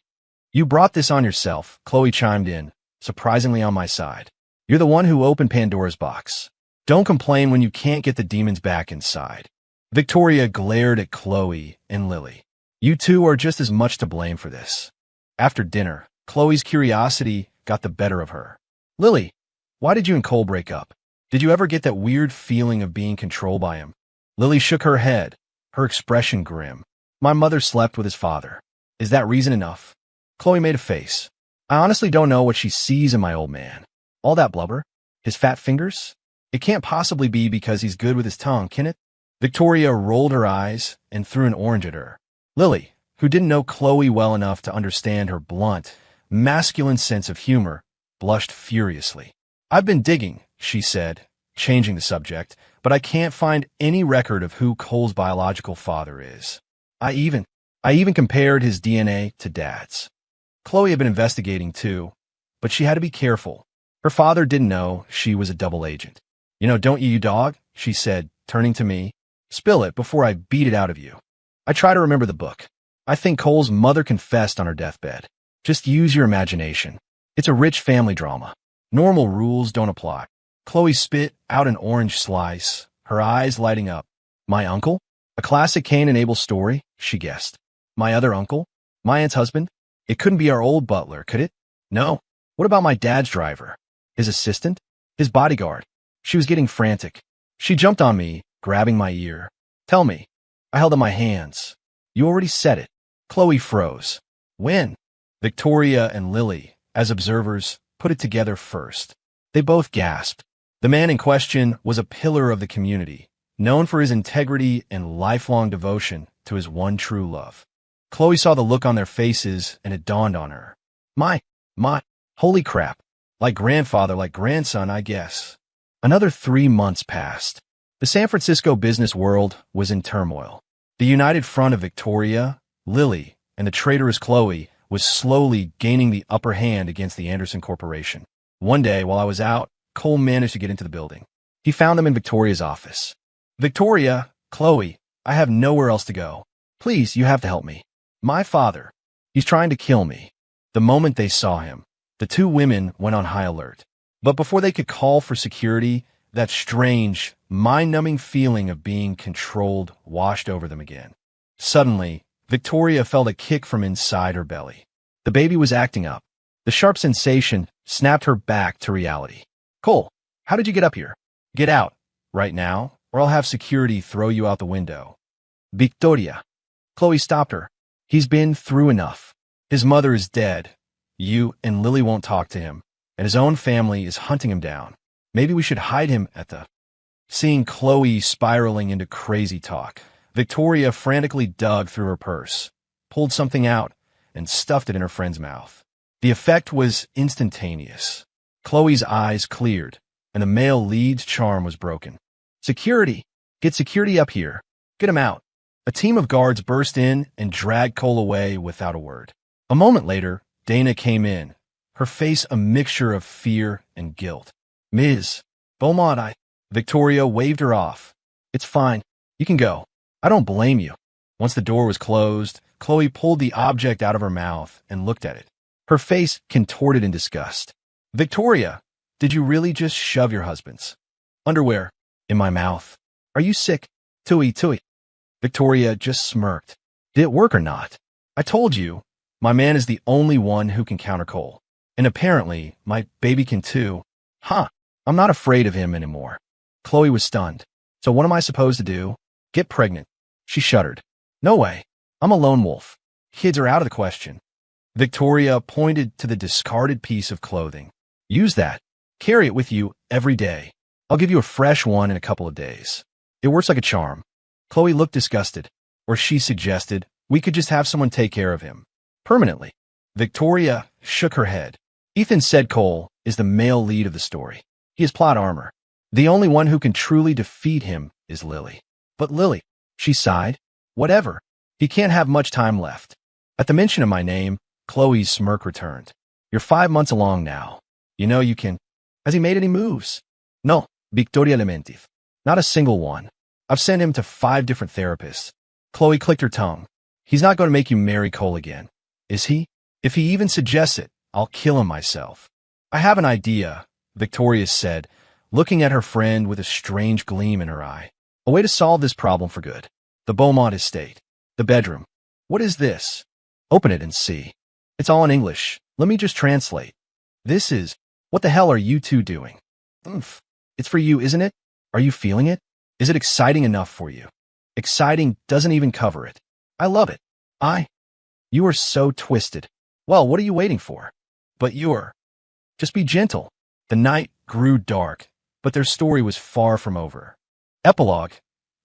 You brought this on yourself, Chloe chimed in, surprisingly on my side. You're the one who opened Pandora's box. Don't complain when you can't get the demons back inside. Victoria glared at Chloe and Lily. You 2 are just as much to blame for this. After dinner, Chloe's curiosity got the better of her. Lily, why did you and Cole break up? Did you ever get that weird feeling of being controlled by him? Lily shook her head, her expression grim. My mother slept with his father. Is that reason enough? Chloe made a face. I honestly don't know what she sees in my old man. All that blubber? His fat fingers? It can't possibly be because he's good with his tongue, can it? Victoria rolled her eyes and threw an orange at her. Lily, who didn't know Chloe well enough to understand her blunt, masculine sense of humor, blushed furiously. I've been digging, she said, changing the subject, but I can't find any record of who Cole's biological father is. I even I even compared his DNA to Dad's. Chloe had been investigating too, but she had to be careful. Her father didn't know she was a double agent. You know, don't you dog? She said, turning to me. Spill it before I beat it out of you. I try to remember the book. I think Cole's mother confessed on her deathbed. Just use your imagination. It's a rich family drama. Normal rules don't apply. Chloe spit out an orange slice, her eyes lighting up. My uncle? A classic Cain and Abel story, she guessed. My other uncle? My aunt's husband? It couldn't be our old butler, could it? No. What about my dad's driver? His assistant? His bodyguard? She was getting frantic. She jumped on me, grabbing my ear. Tell me. I held up my hands. You already said it. Chloe froze. When? Victoria and Lily, as observers, put it together first. They both gasped. The man in question was a pillar of the community, known for his integrity and lifelong devotion to his one true love. Chloe saw the look on their faces, and it dawned on her. My, holy crap. Like grandfather, like grandson, I guess. Another 3 months passed. The San Francisco business world was in turmoil. The united front of Victoria, Lily, and the traitorous Chloe was slowly gaining the upper hand against the Anderson Corporation. One day, while I was out, Cole managed to get into the building. He found them in Victoria's office. Victoria, Chloe, I have nowhere else to go. Please, you have to help me. My father, he's trying to kill me. The moment they saw him, the two women went on high alert. But before they could call for security, that strange, mind-numbing feeling of being controlled washed over them again. Suddenly, Victoria felt a kick from inside her belly. The baby was acting up. The sharp sensation snapped her back to reality. Cole, how did you get up here? Get out, right now, or I'll have security throw you out the window. Victoria. Chloe stopped her. He's been through enough. His mother is dead. You and Lily won't talk to him, and his own family is hunting him down. Maybe we should hide him at the... Seeing Chloe spiraling into crazy talk, Victoria frantically dug through her purse, pulled something out, and stuffed it in her friend's mouth. The effect was instantaneous. Chloe's eyes cleared, and the male lead's charm was broken. Security! Get security up here. Get him out. A team of guards burst in and dragged Cole away without a word. A moment later, Dana came in, her face a mixture of fear and guilt. Ms. Beaumont, Victoria waved her off. It's fine. You can go. I don't blame you. Once the door was closed, Chloe pulled the object out of her mouth and looked at it. Her face contorted in disgust. Victoria, did you really just shove your husband's underwear in my mouth? Are you sick? Tui. Victoria just smirked. Did it work or not? I told you, my man is the only one who can counter Cole. And apparently, my baby can too. Huh, I'm not afraid of him anymore. Chloe was stunned. So what am I supposed to do? Get pregnant. She shuddered. No way. I'm a lone wolf. Kids are out of the question. Victoria pointed to the discarded piece of clothing. Use that. Carry it with you every day. I'll give you a fresh one in a couple of days. It works like a charm. Chloe looked disgusted. Or she suggested, we could just have someone take care of him. Permanently. Victoria shook her head. Ethan said Cole is the male lead of the story. He has plot armor. The only one who can truly defeat him is Lily. But Lily, she sighed. Whatever. He can't have much time left. At the mention of my name, Chloe's smirk returned. You're 5 months along now. You know you can. Has he made any moves? No, Victoria Lementif. Not a single one. I've sent him to 5 different therapists. Chloe clicked her tongue. He's not going to make you marry Cole again, is he? If he even suggests it, I'll kill him myself. I have an idea, Victoria said, looking at her friend with a strange gleam in her eye. A way to solve this problem for good. The Beaumont estate. The bedroom. What is this? Open it and see. It's all in English. Let me just translate. This is... What the hell are you two doing? Oomph. It's for you, isn't it? Are you feeling it? Is it exciting enough for you? Exciting doesn't even cover it. I love it. You are so twisted. Well, what are you waiting for? But you're... Just be gentle. The night grew dark, but their story was far from over. Epilogue.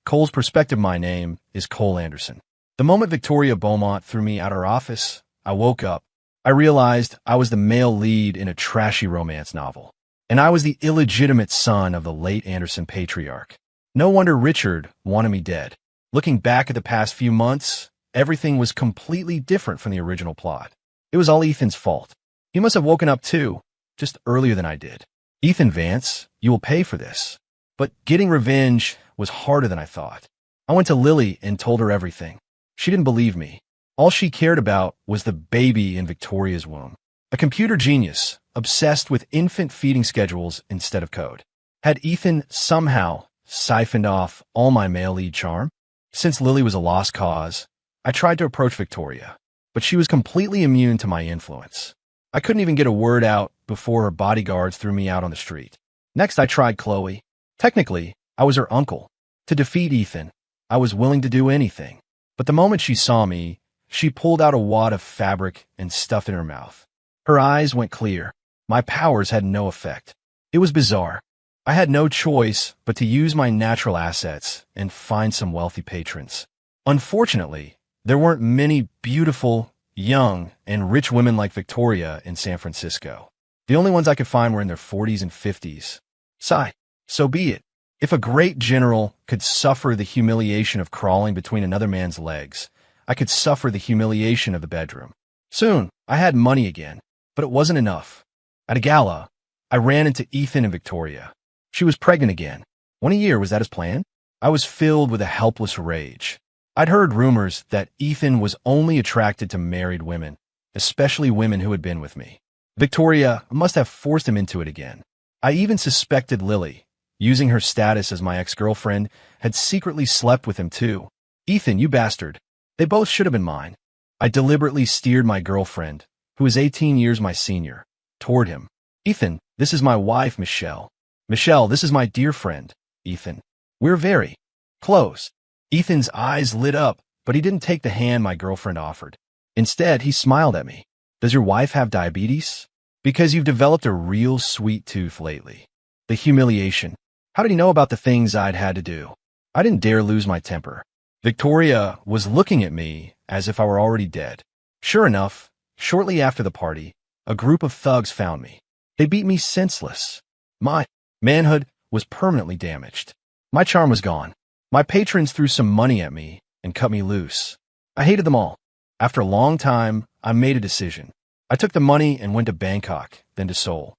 Cole's perspective. My name is Cole Anderson. The moment Victoria Beaumont threw me out her office, I woke up. I realized I was the male lead in a trashy romance novel. And I was the illegitimate son of the late Anderson patriarch. No wonder Richard wanted me dead. Looking back at the past few months, everything was completely different from the original plot. It was all Ethan's fault. He must have woken up too, just earlier than I did. Ethan Vance, you will pay for this. But getting revenge was harder than I thought. I went to Lily and told her everything. She didn't believe me. All she cared about was the baby in Victoria's womb. A computer genius, obsessed with infant feeding schedules instead of code. Had Ethan somehow siphoned off all my male lead charm? Since Lily was a lost cause, I tried to approach Victoria, but she was completely immune to my influence. I couldn't even get a word out before her bodyguards threw me out on the street. Next, I tried Chloe. Technically, I was her uncle. To defeat Ethan, I was willing to do anything. But the moment she saw me, she pulled out a wad of fabric and stuffed it in her mouth. Her eyes went clear. My powers had no effect. It was bizarre. I had no choice but to use my natural assets and find some wealthy patrons. Unfortunately, there weren't many beautiful, young, and rich women like Victoria in San Francisco. The only ones I could find were in their 40s and 50s. Sigh, so be it. If a great general could suffer the humiliation of crawling between another man's legs, I could suffer the humiliation of the bedroom. Soon, I had money again, but it wasn't enough. At a gala, I ran into Ethan and Victoria. She was pregnant again. 1 year, was that his plan? I was filled with a helpless rage. I'd heard rumors that Ethan was only attracted to married women, especially women who had been with me. Victoria must have forced him into it again. I even suspected Lily, using her status as my ex-girlfriend, had secretly slept with him too. Ethan, you bastard. They both should have been mine. I deliberately steered my girlfriend, who was 18 years my senior, toward him. Ethan, this is my wife, Michelle. Michelle, this is my dear friend, Ethan. We're very close. Ethan's eyes lit up, but he didn't take the hand my girlfriend offered. Instead, he smiled at me. Does your wife have diabetes? Because you've developed a real sweet tooth lately. The humiliation. How did he know about the things I'd had to do? I didn't dare lose my temper. Victoria was looking at me as if I were already dead. Sure enough, shortly after the party, a group of thugs found me. They beat me senseless. My manhood was permanently damaged. My charm was gone. My patrons threw some money at me and cut me loose. I hated them all. After a long time, I made a decision. I took the money and went to Bangkok, then to Seoul.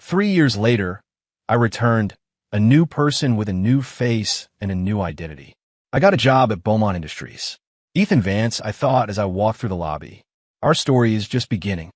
3 years later, I returned, a new person with a new face and a new identity. I got a job at Beaumont Industries. Ethan Vance, I thought as I walked through the lobby. Our story is just beginning.